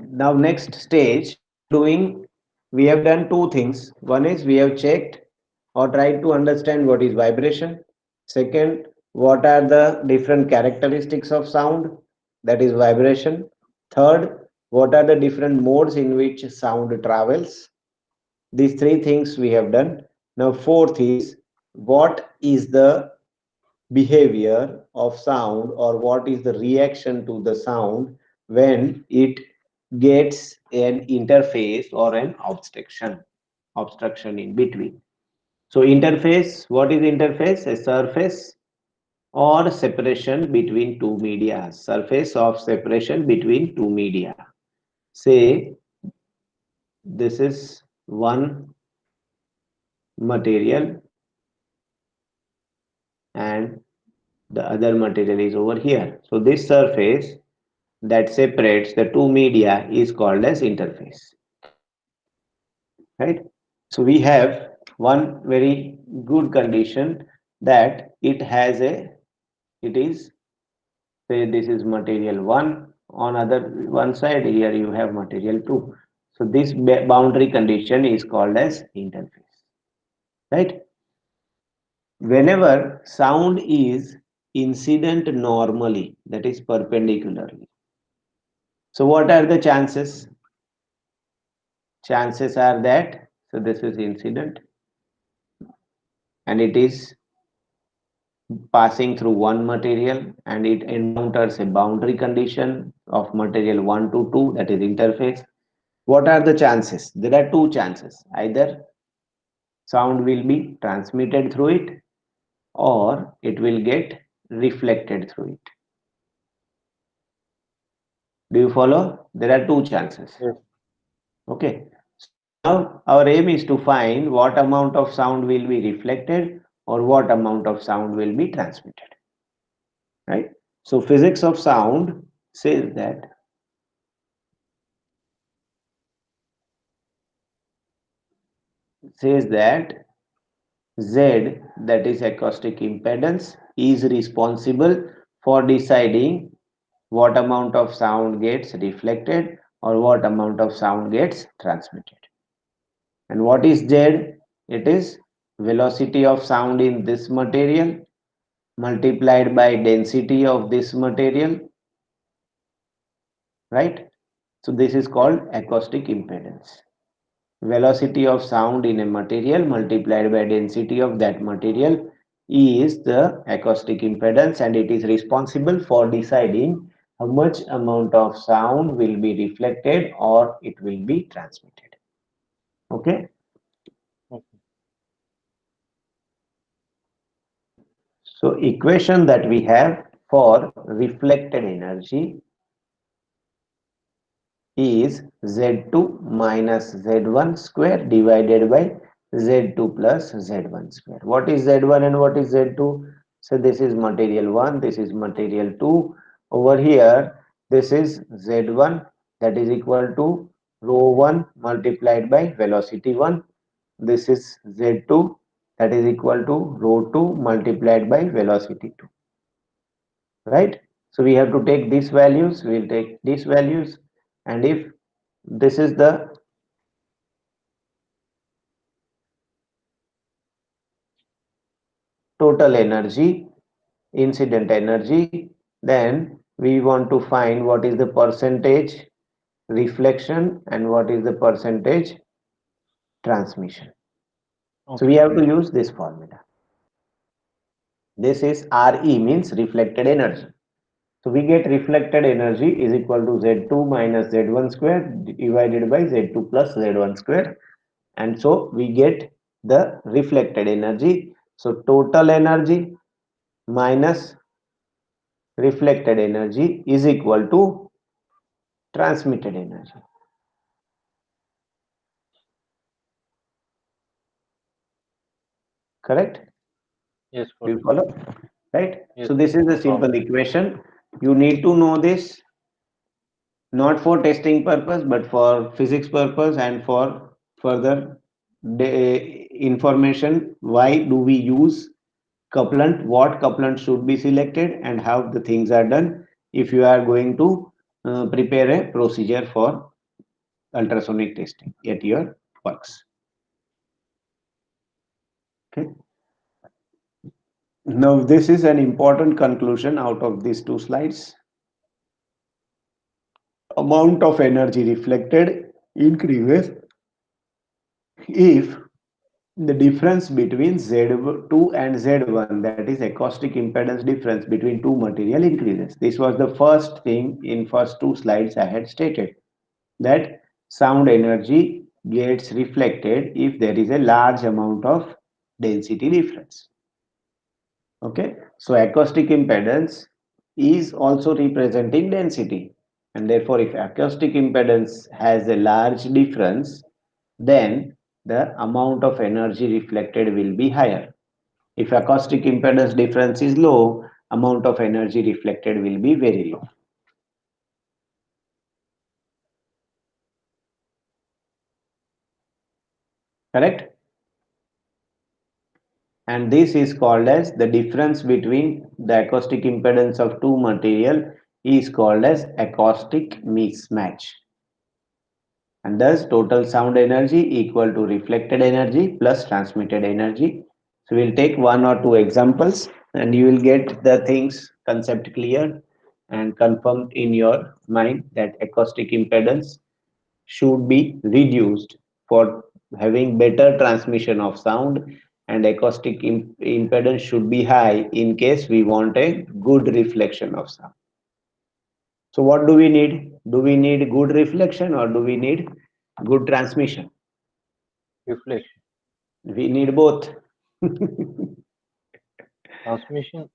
now next stage we are doing, we have done two things. One is we have checked or tried to understand what is vibration. Second, what are the different characteristics of sound, that is vibration. Third, what are the different modes in which sound travels. These three things we have done. Now fourth is, what is the behavior of sound, or what is the reaction to the sound when it gets an interface or an obstruction in between. So interface, what is interface? A surface or separation between two media, surface of separation between two media. Say this is one material and the other material is over here. So this surface that separates the two media is called as interface, right? So we have one very good condition, that it has a, it is, say this is material 1, on other one side here you have material 2. So this boundary condition is called as interface, right? Whenever sound is incident normally, that is perpendicularly, so what are the chances? Chances are that, so this is incident and it is passing through one material and it encounters a boundary condition of material 1 to 2, that is interface. What are the chances? There are two chances. Either sound will be transmitted through it or it will get reflected through it. Do you follow? There are two chances. Yes. Okay. So now our aim is to find what amount of sound will be reflected or what amount of sound will be transmitted. Right? So physics of sound says that Z, that is acoustic impedance, is responsible for deciding what amount of sound gets reflected or what amount of sound gets transmitted. And what is Z? It is velocity of sound in this material multiplied by density of this material, right? So this is Yes. called acoustic impedance. Velocity of sound in a material multiplied by density of that material is the acoustic impedance, and it is responsible for deciding how much amount of sound will be reflected or it will be transmitted. Okay. Okay. So equation that we have for reflected energy is Z2 minus Z1 square divided by Z2 plus Z1 square. What is Z1 and what is Z2? So this is material 1, this is material 2. Over here, this is Z1, that is equal to rho 1 multiplied by velocity 1. This is Z2, that is equal to rho 2 multiplied by velocity 2. Right? So we have to take these values, we will take these values, and if this is the total energy, incident energy, then we want to find what is the percentage reflection and what is the percentage transmission. So we Okay. have to use this formula. This is RE, means reflected energy. So we get reflected energy is equal to Z2 minus Z1 square divided by Z2 plus Z1 square, and so we get the reflected energy. So total energy minus reflected energy is equal to transmitted energy. Correct? Yes, Do for you follow? Right? yes. So this is the Found. simple equation. You need to know this not for testing purpose but for physics purpose and for further information why do we use couplant, what couplant should be selected, and how the things are done if you are going to prepare a procedure for ultrasonic testing at your works. Okay. Now this is an important conclusion out of these two slides. Amount of energy reflected increases if the difference between Z2 and Z1, that is acoustic impedance difference between two material, increases. This was the first thing in first two slides I had stated, that sound energy gets reflected if there is a large amount of density difference. Okay, so acoustic impedance is also representing density, and therefore if acoustic impedance has a large difference, then the amount of energy reflected will be higher. If acoustic impedance difference is low, amount of energy reflected will be very low. Correct? And this is called as the difference between the acoustic impedance of two material is called as acoustic mismatch. And thus total sound energy equal to reflected energy plus transmitted energy. So we'll take one or two examples and you will get the things concept clear and confirmed in your mind that acoustic impedance should be reduced for having better transmission of sound, and acoustic impedance should be high in case we want a good reflection of sound. So what do we need? Do we need good reflection or do we need good transmission? Reflection. We need both. Transmission.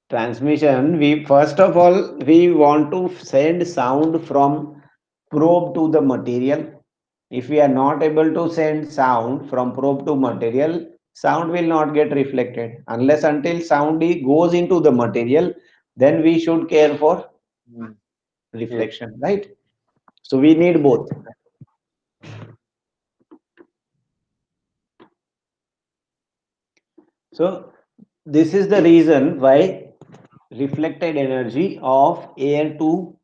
Transmission, we first of all we want to send sound from probe to the material. If we are not able to send sound from probe to material, sound will not get reflected unless until sound goes into the material, then we should care for Mm, yes. reflection, right? So we need both. So this is the reason why reflected energy of air to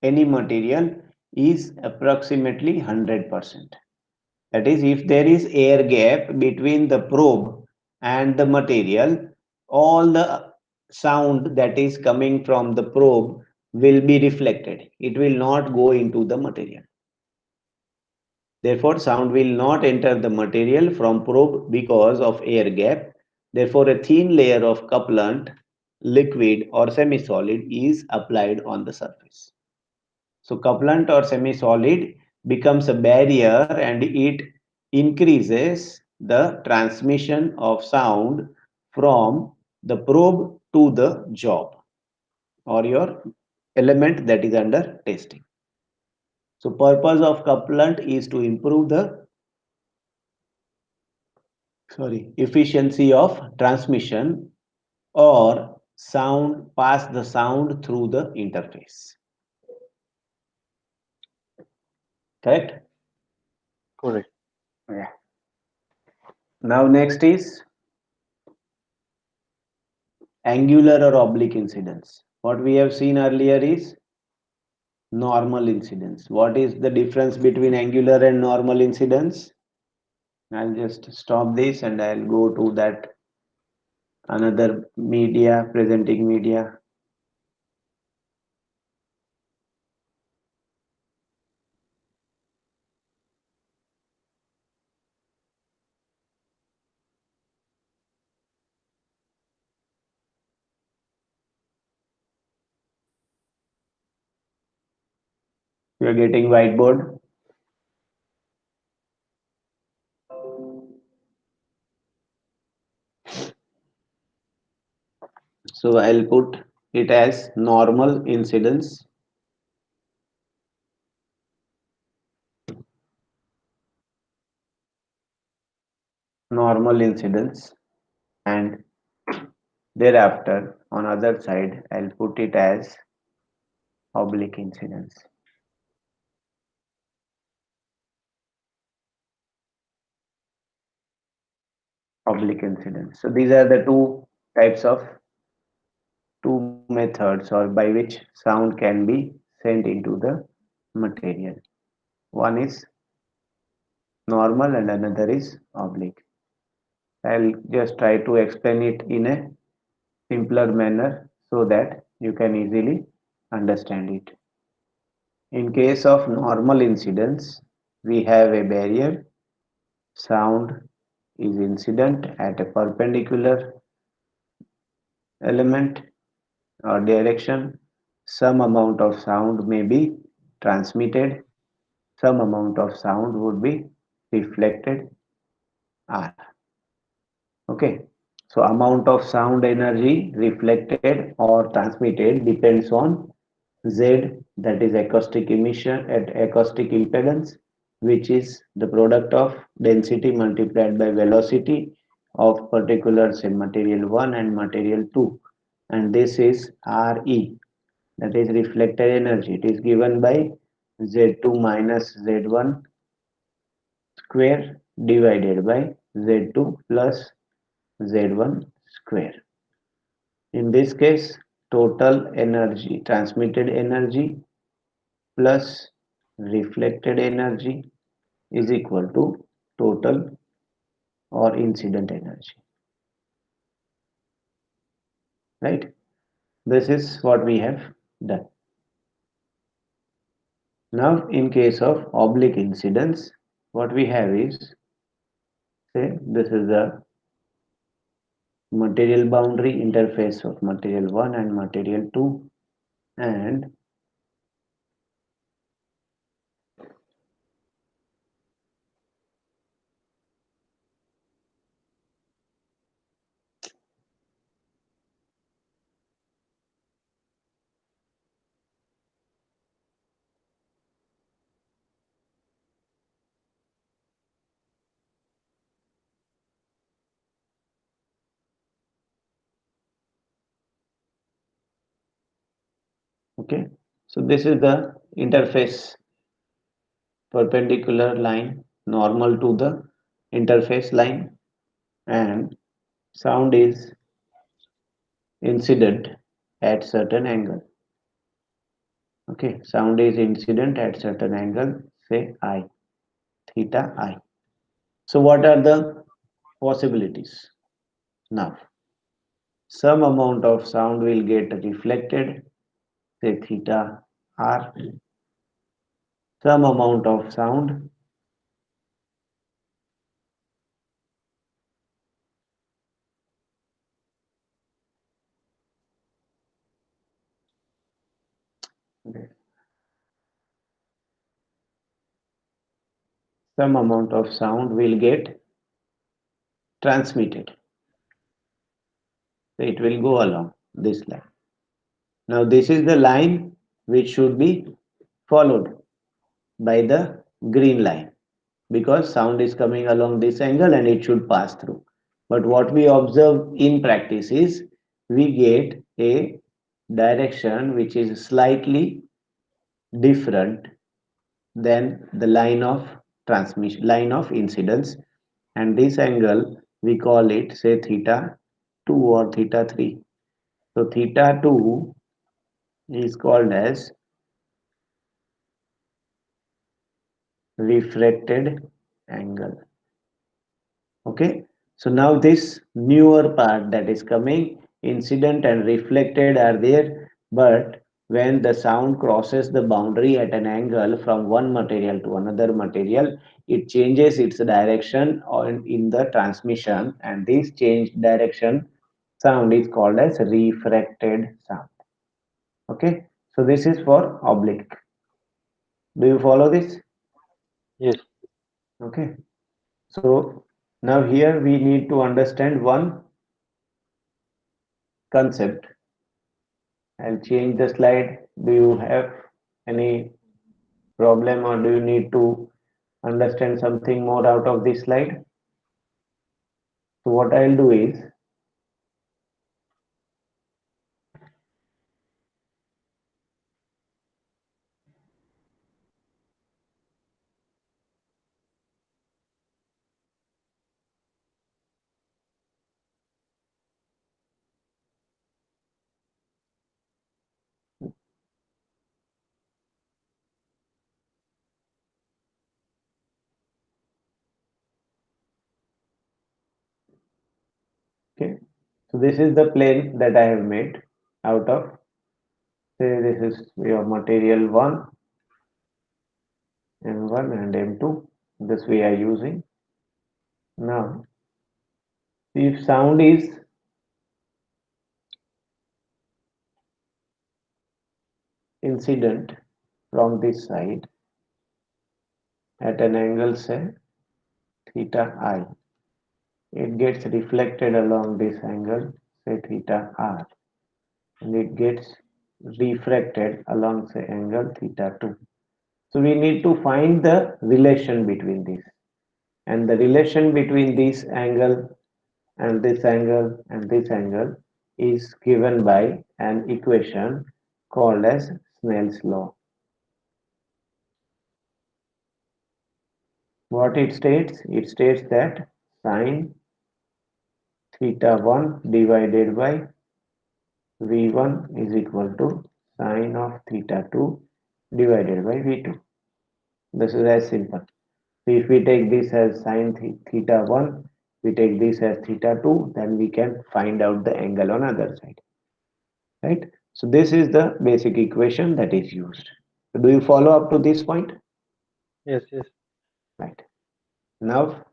any material is approximately 100%. That is, if there is air gap between the probe and the material, all the sound that is coming from the probe will be reflected. It will not go into the material. Therefore, sound will not enter the material from probe because of air gap. Therefore, a thin layer of couplant, liquid or semi-solid is applied on the surface. So couplant or semi-solid becomes a barrier and it increases the transmission of sound from the probe to the job or your element that is under testing. So purpose of couplant is to improve the efficiency of transmission or sound pass the sound through the interface. Correct? Correct. Yeah. Now next is angular or oblique incidence. What we have seen earlier is normal incidence. What is the difference between angular and normal incidence? I'll just stop this and I'll go to that another media, presenting media. You are getting whiteboard. So I'll put it as normal incidence. Normal incidence, and thereafter on other side I'll put it as oblique incidence. oblique incidence. So these are the two types of two methods or by which sound can be sent into the material. One is normal and another is oblique. I'll just try to explain it in a simpler manner so that you can easily understand it. In case of normal incidence, we have a barrier. Sound is incident at a perpendicular element or direction. Some amount of sound may be transmitted, some amount of sound would be reflected R. Okay, so amount of sound energy reflected or transmitted depends on Z, that is acoustic emission at acoustic impedance, which is the product of density multiplied by velocity of particular say material 1 and material 2, and this is Re, that is reflected energy. It is given by Z2 minus Z1 square divided by Z2 plus Z1 square. In this case, total energy, transmitted energy plus reflected energy is equal to total or incident energy, right? This is what we have done. Now, in case of oblique incidence, what we have is, say, this is the material boundary interface of material 1 and material 2, and okay, so this is the interface perpendicular line normal to the interface line, and sound is incident at certain angle. Okay, sound is incident at certain angle, say I, theta I. So what are the possibilities? Now, some amount of sound will get reflected, say theta R. Some amount of sound some amount of sound will get transmitted. So it will go along this line. Now this is the line which should be followed by the green line, because sound is coming along this angle and it should pass through. But what we observe in practice is we get a direction which is slightly different than the line of transmission, line of incidence, and this angle we call it say theta 2 or theta 3. So theta 2 is called as refracted angle. Okay, so now this newer part that is coming, incident and reflected are there, but when the sound crosses the boundary at an angle from one material to another material, it changes its direction on in the transmission, and this changed direction sound is called as refracted sound. Okay, so this is for oblique. Do you follow this? Yes. Okay, so now here we need to understand one concept. I'll change the slide. Do you have any problem or do you need to understand something more out of this slide? So what I'll do is, So this is the plane that I have made out of, say this is your material 1, M1 and M2. This we are using. Now, if sound is incident from this side at an angle say theta I, it gets reflected along this angle say theta R, and it gets refracted along say angle theta 2. So we need to find the relation between these, and the relation between this angle and this angle and this angle is given by an equation called as Snell's law. What it states? It states that sine theta 1 divided by V1 is equal to sine of theta 2 divided by V2. This is as simple. So if we take this as sine theta 1, we take this as theta 2, then we can find out the angle on other side. Right? So this is the basic equation that is used. So do you follow up to this point? Yes, yes. Right. Now,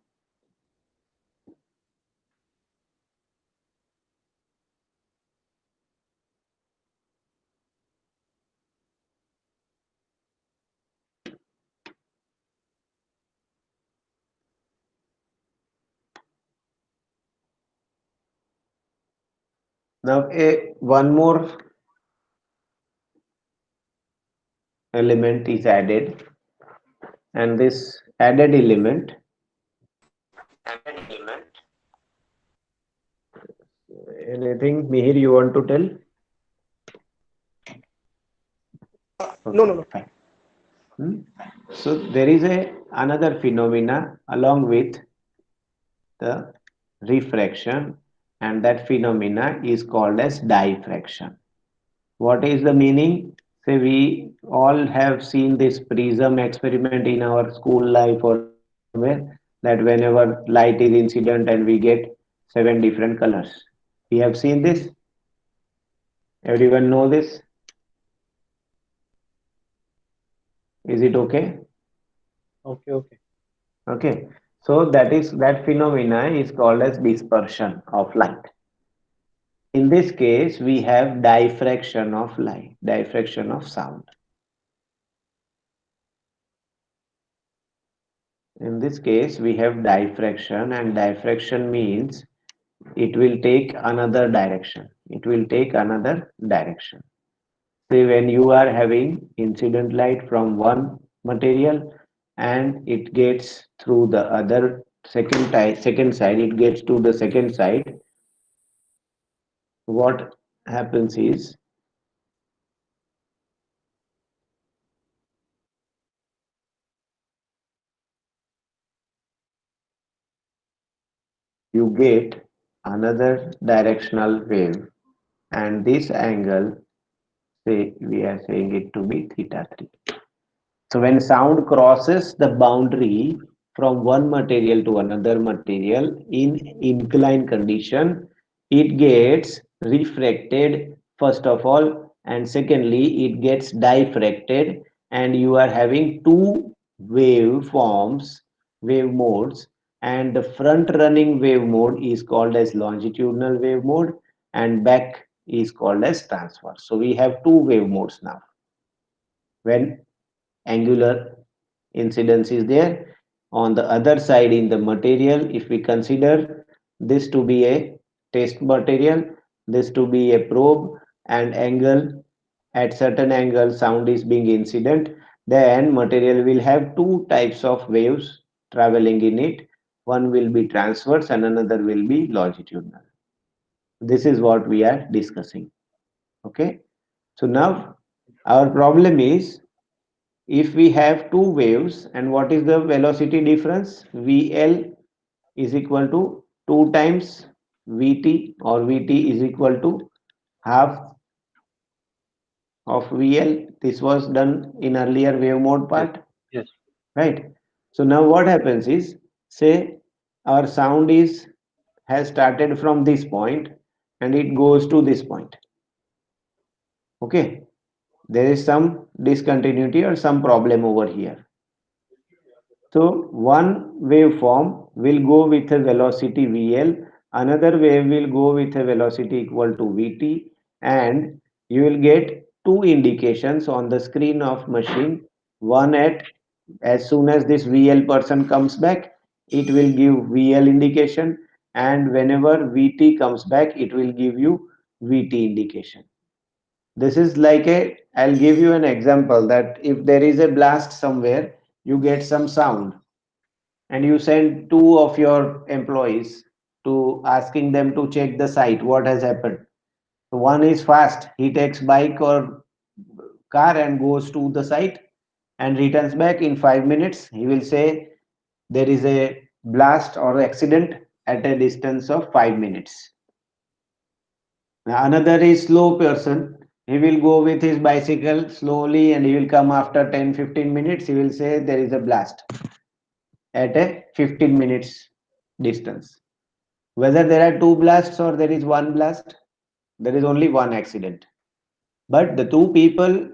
one more element is added, and this added element, anything Mihir you want to tell? No, Okay, no, no. fine. Hmm? So there is a another phenomena along with the refraction, and that phenomena is called as diffraction. What is the meaning? Say we all have seen this prism experiment in our school life or somewhere, that whenever light is incident and we get 7 different colors. We have seen this. Everyone know this. Is it okay? Okay, okay. Okay. So that phenomena is called as dispersion of light. In this case, we have diffraction of light, diffraction of sound. In this case, we have diffraction, and diffraction means it will take another direction. It will take another direction. Say when you are having incident light from one material and it gets through the other second side, it gets to the second side. What happens is you get another directional wave, and this angle, say we are saying it to be theta 3. So when sound crosses the boundary from one material to another material in inclined condition, it gets refracted first of all, and secondly it gets diffracted, and you are having two wave forms, wave modes, and the front running wave mode is called as longitudinal wave mode, and back is called as transverse. So we have two wave modes now. When angular incidence is there. On the other side, in the material, if we consider this to be a test material, this to be a probe, and angle, at certain angle sound is being incident, then material will have two types of waves traveling in it. One will be transverse and another will be longitudinal. This is what we are discussing. Okay. So now our problem is, if we have two waves, and what is the velocity difference? VL is equal to 2 times Vt, or Vt is equal to half of VL. This was done in earlier wave mode Yes, part, yes. right? So now what happens is, say our sound is has started from this point, and it goes to this point. Okay, there is some discontinuity or some problem over here. So one waveform will go with a velocity VL, another wave will go with a velocity equal to VT, and you will get two indications on the screen of machine. One at as soon as this VL person comes back, it will give VL indication, and whenever VT comes back, it will give you VT indication. This is like a, I'll give you an example that if there is a blast somewhere, you get some sound and you send two of your employees to asking them to check the site what has happened. So one is fast, he takes bike or car and goes to the site and returns back in 5 minutes. He will say there is a blast or accident at a distance of 5 minutes. Now another is slow person, he will go with his bicycle slowly and he will come after 10-15 minutes. He will say there is a blast at a 15 minutes distance. Whether there are two blasts or there is one blast, there is only one accident. But the two people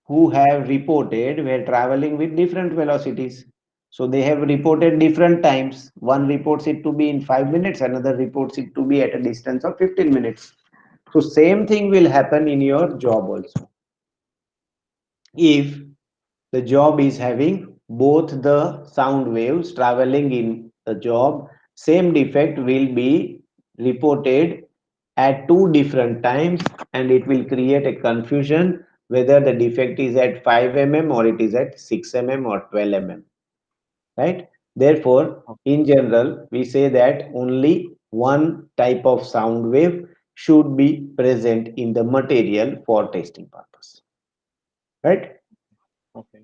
who have reported were traveling with different velocities. So they have reported different times. One reports it to be in 5 minutes, another reports it to be at a distance of 15 minutes. So same thing will happen in your job also. If the job is having both the sound waves traveling in the job, same defect will be reported at two different times and it will create a confusion whether the defect is at 5 mm or it is at 6 mm or 12 mm, right? Therefore, in general, we say that only one type of sound wave should be present in the material for testing purpose, right? Okay.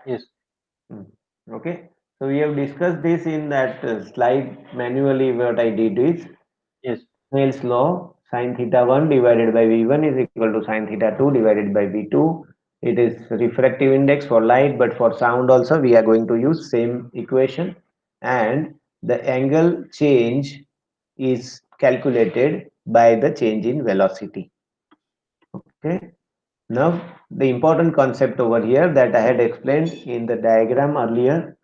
Yes. Mm. Okay, so we have discussed this in that slide manually. What I did is Yes. Snell's law, sine theta 1 divided by V1 is equal to sine theta 2 divided by V2. It is refractive index for light, but for sound also we are going to use same equation, and the angle change is calculated by the change in velocity. Okay. Now, the important concept over here that I had explained in the diagram earlier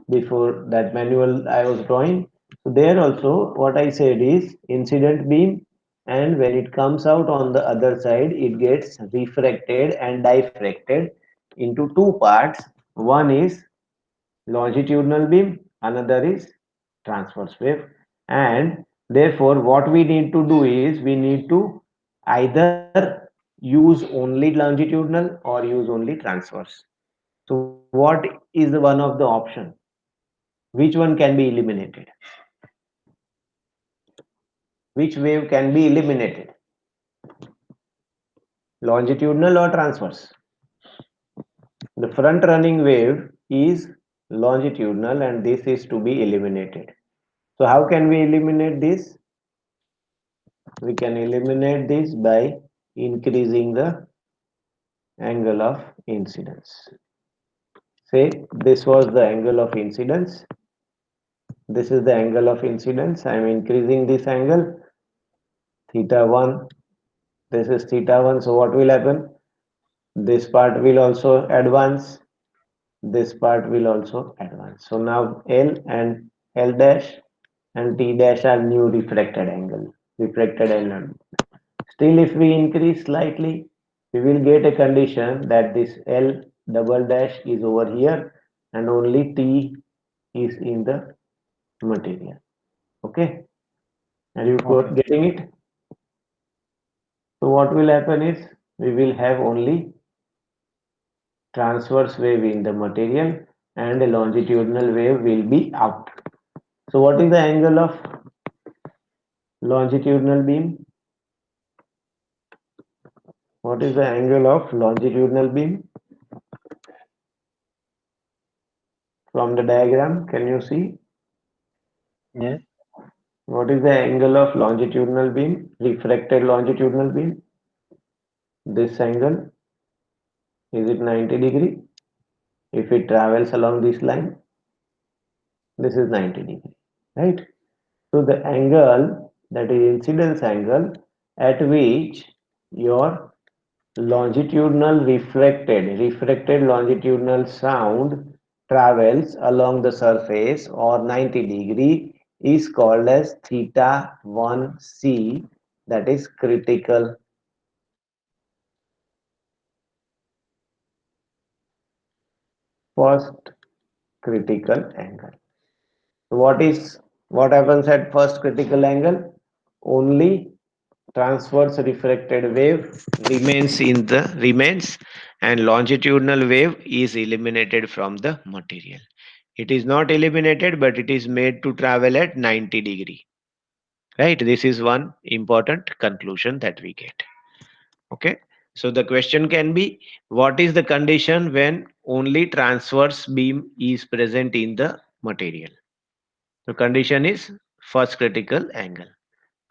before that manual I was drawing. So there also what I said is incident beam, and when it comes out on the other side, it gets refracted and diffracted into two parts. One is longitudinal beam, another is transverse wave, and therefore what we need to do is we need to either use only longitudinal or use only transverse. So what is the one of the option? Which one can be eliminated? Which wave can be eliminated? Longitudinal or transverse? The front running wave is longitudinal and this is to be eliminated. So how can we eliminate this? We can eliminate this by increasing the angle of incidence. Say this was the angle of incidence. This is the angle of incidence. I am increasing this angle theta 1. This is theta 1. So what will happen? This part will also advance, this part will also advance. So now L and L dash and T dash are new refracted angle. Still if we increase slightly, we will get a condition that this L double dash is over here and only T is in the material. Okay, are you Okay. getting it? So what will happen is we will have only transverse wave in the material and a longitudinal wave will be out. So what is the angle of longitudinal beam? What is the angle of longitudinal beam? From the diagram, can you see? Yes. What is the angle of longitudinal beam? Refracted longitudinal beam. This angle, is it 90 degree? If it travels along this line, this is 90 degree, right? So the angle that is incidence angle, at which your longitudinal refracted longitudinal sound travels along the surface or 90 degree is called as theta 1c, that is critical first critical angle. What happens at first critical angle? Only transverse refracted wave remains and longitudinal wave is eliminated from the material. It is not eliminated, but it is made to travel at 90 degree. Right? This is one important conclusion that we get. Okay. So the question can be, what is the condition when only transverse beam is present in the material? The condition is first critical angle.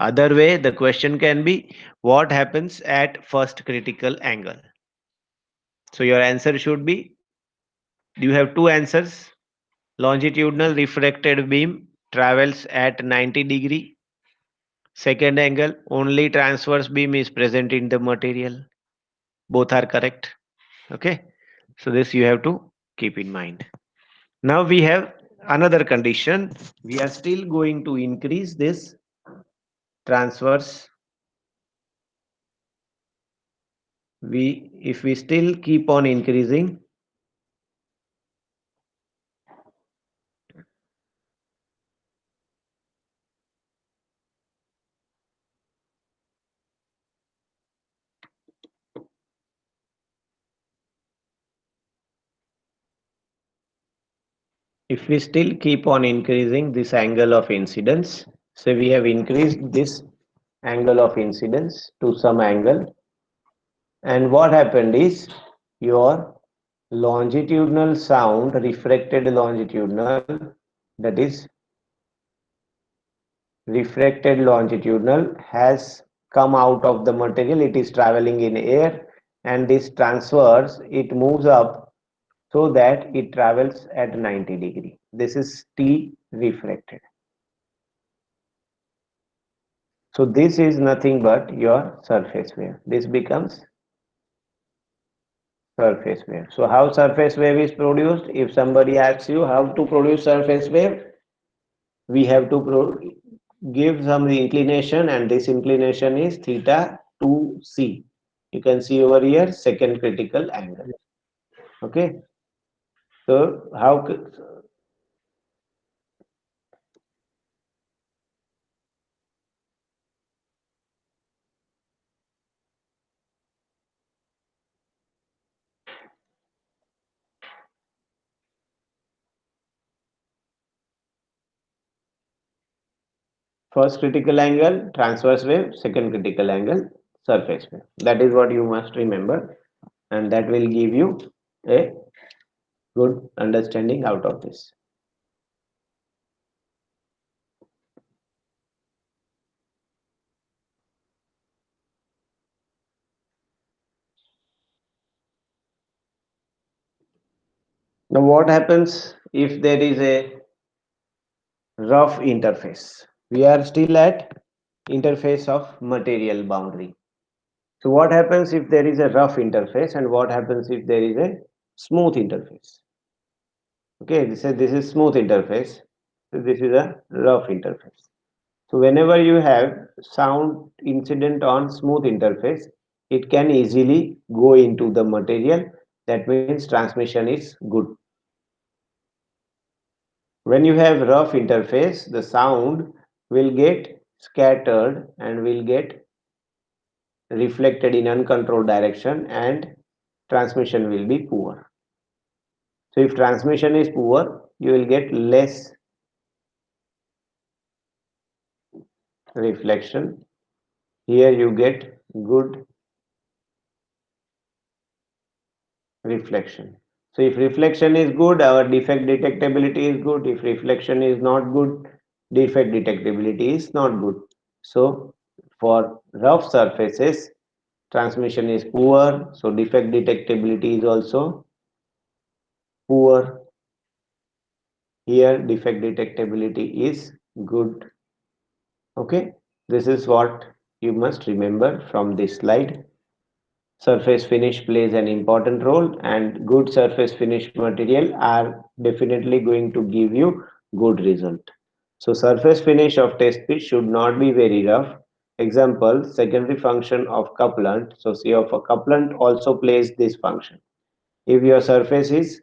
Other way, the question can be, what happens at first critical angle? So your answer should be, you have two answers. Longitudinal refracted beam travels at 90 degree. Second angle, only transverse beam is present in the material. Both are correct. Okay. So this you have to keep in mind. Now we have another condition. We are still going to increase this transverse. If we still keep on increasing, if we still keep on increasing this angle of incidence, so we have increased this angle of incidence to some angle, and what happened is your longitudinal sound, refracted longitudinal, that is refracted longitudinal, has come out of the material. It is traveling in air, and this transverse, it moves up so that it travels at 90 degree. This is T refracted. So this is nothing but your surface wave. This becomes surface wave. So how surface wave is produced? If somebody asks you how to produce surface wave, we have to give some inclination, and this inclination is theta 2c. You can see over here second critical angle. Okay. So how first critical angle transverse wave, second critical angle surface wave. That is what you must remember, and that will give you a good understanding out of this. Now what happens if there is a rough interface? We are still at interface of material boundary. So what happens if there is a rough interface, and what happens if there is a smooth interface? Okay, this is smooth interface. So this is a rough interface. So whenever you have sound incident on smooth interface, it can easily go into the material. That means transmission is good. When you have rough interface, the sound will get scattered and will get reflected in uncontrolled direction, and transmission will be poor. So if transmission is poor, you will get less reflection. Here you get good reflection. So if reflection is good, our defect detectability is good. If reflection is not good, defect detectability is not good. So for rough surfaces, transmission is poor, so defect detectability is also poor. Here defect detectability is good. Okay. This is what you must remember from this slide. Surface finish plays an important role, and good surface finish material are definitely going to give you good result. So surface finish of test pitch should not be very rough. Example, secondary function of couplant. So C of a couplant also plays this function. If your surface is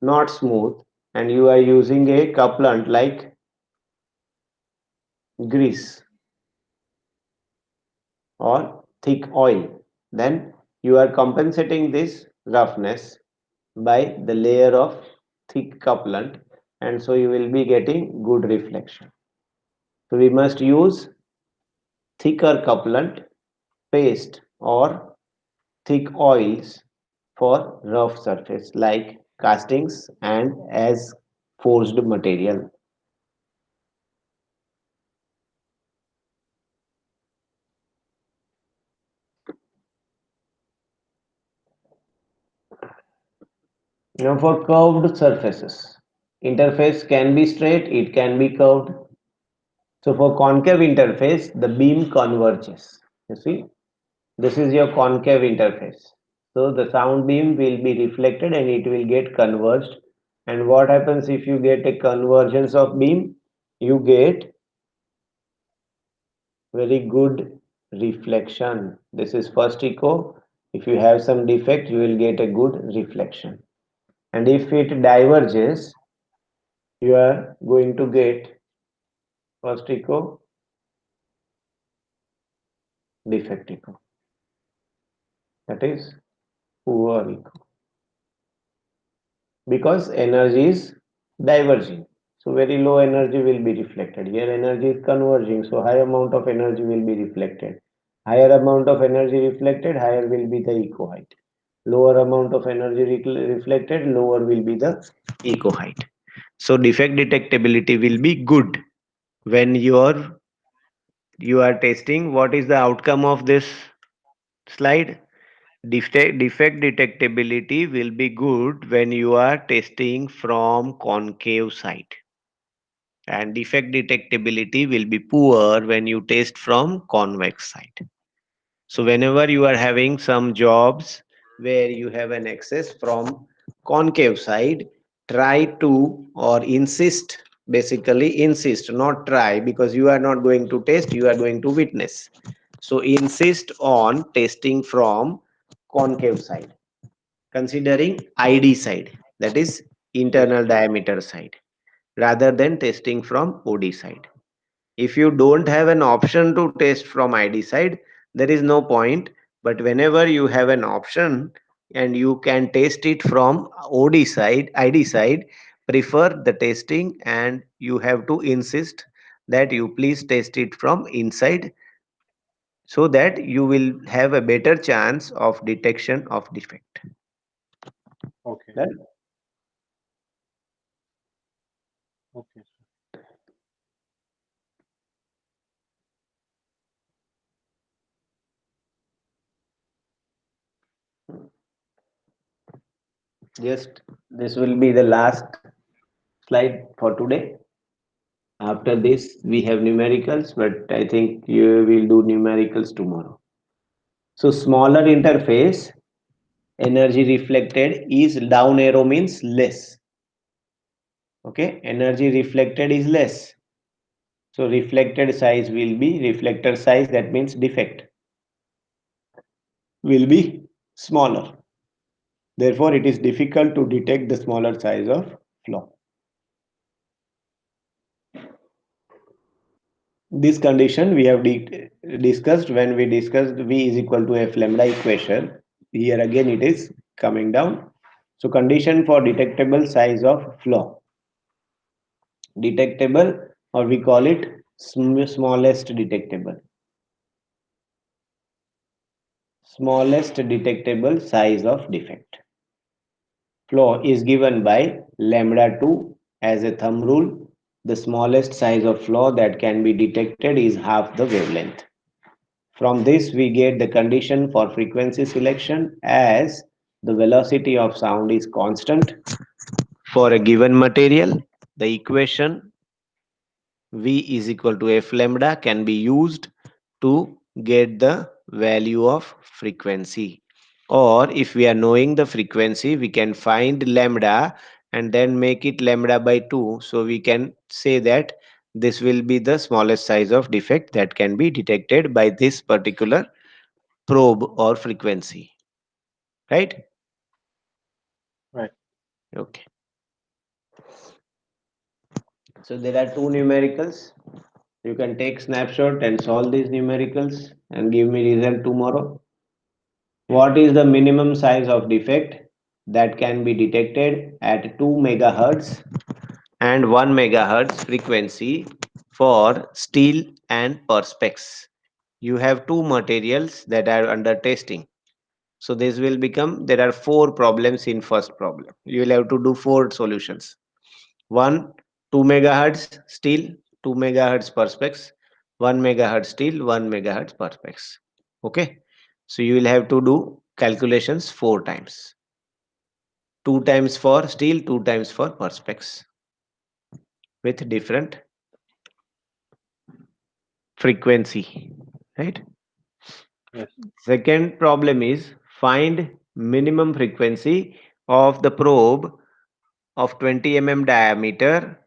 not smooth and you are using a couplant like grease or thick oil, then you are compensating this roughness by the layer of thick couplant, and so you will be getting good reflection. So we must use thicker couplant paste or thick oils for rough surface like castings and as forged material. Now for curved surfaces, interface can be straight, it can be curved. So for concave interface, the beam converges. You see, this is your concave interface. So the sound beam will be reflected and it will get converged. And what happens if you get a convergence of beam? You get very good reflection. This is first echo. If you have some defect, you will get a good reflection. And if it diverges, you are going to get first echo, defect echo. That is poor echo because energy is diverging. So very low energy will be reflected. Here energy is converging, so high amount of energy will be reflected. Higher amount of energy reflected, higher will be the echo height. Lower amount of energy reflected, lower will be the echo height. So defect detectability will be good when you are testing. What is the outcome of this slide? Defect detectability will be good when you are testing from concave side, and defect detectability will be poor when you test from convex side. So whenever you are having some jobs where you have an access from concave side, try to or insist, basically insist, not try, because you are not going to test, you are going to witness. So insist on testing from concave side, considering ID side, that is Yes. internal diameter side, rather than testing from OD side. If you don't have an option to test from ID side, there is no point. But whenever you have an option and you can test it from OD side, ID side, prefer the testing, and you have to insist that you please test it from inside, so that you will have a better chance of detection of defect. Okay. Right? Okay. Just this will be the last slide for today. After this, we have numericals, but I think you will do numericals tomorrow. So smaller interface, energy reflected is down arrow means less. Okay, energy reflected is less. So reflected size will be reflector size, that means defect will be smaller. Therefore, it is difficult to detect the smaller size of flaw. This condition we have discussed when we discussed V is equal to F lambda equation. Here again it is coming down. So condition for detectable size of flaw. Detectable, or we call it smallest detectable. Smallest detectable size of defect. Flaw is given by lambda 2 as a thumb rule. The smallest size of flaw that can be detected is half the wavelength. From this, we get the condition for frequency selection, as the velocity of sound is constant for a given material. The equation V is equal to F lambda can be used to get the value of frequency. Or if we are knowing the frequency, we can find lambda and then make it lambda by 2. So we can say that this will be the smallest size of defect that can be detected by this particular probe or frequency. Right? Right. Okay. So there are two numericals. You can take snapshot and solve these numericals and give me result tomorrow. What is the minimum size of defect that can be detected at 2 megahertz and 1 megahertz frequency for steel and perspex? You have two materials that are under testing. So this will become, there are four problems in first problem. You will have to do four solutions. One, 2 megahertz steel, 2 megahertz perspex, 1 megahertz steel, 1 megahertz perspex. Okay. So you will have to do calculations four times. Two times for steel, two times for perspex with different frequency. Right. Yes. Second problem is find minimum frequency of the probe of 20 diameter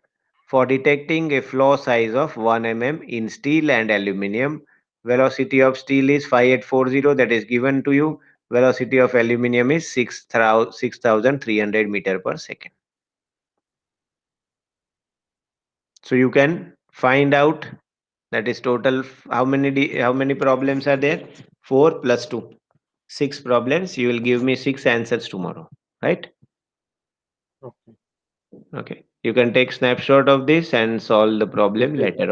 for detecting a flaw size of 1 in steel and aluminum. Velocity of steel is 5840 that is given to you. Velocity of aluminum is 6300 meter per second. So you can find out that is total how many problems are there? 4 plus 2. 6 problems. You will give me 6 answers tomorrow. Right? Okay. Okay. You can take snapshot of this and solve the problem Okay. later on.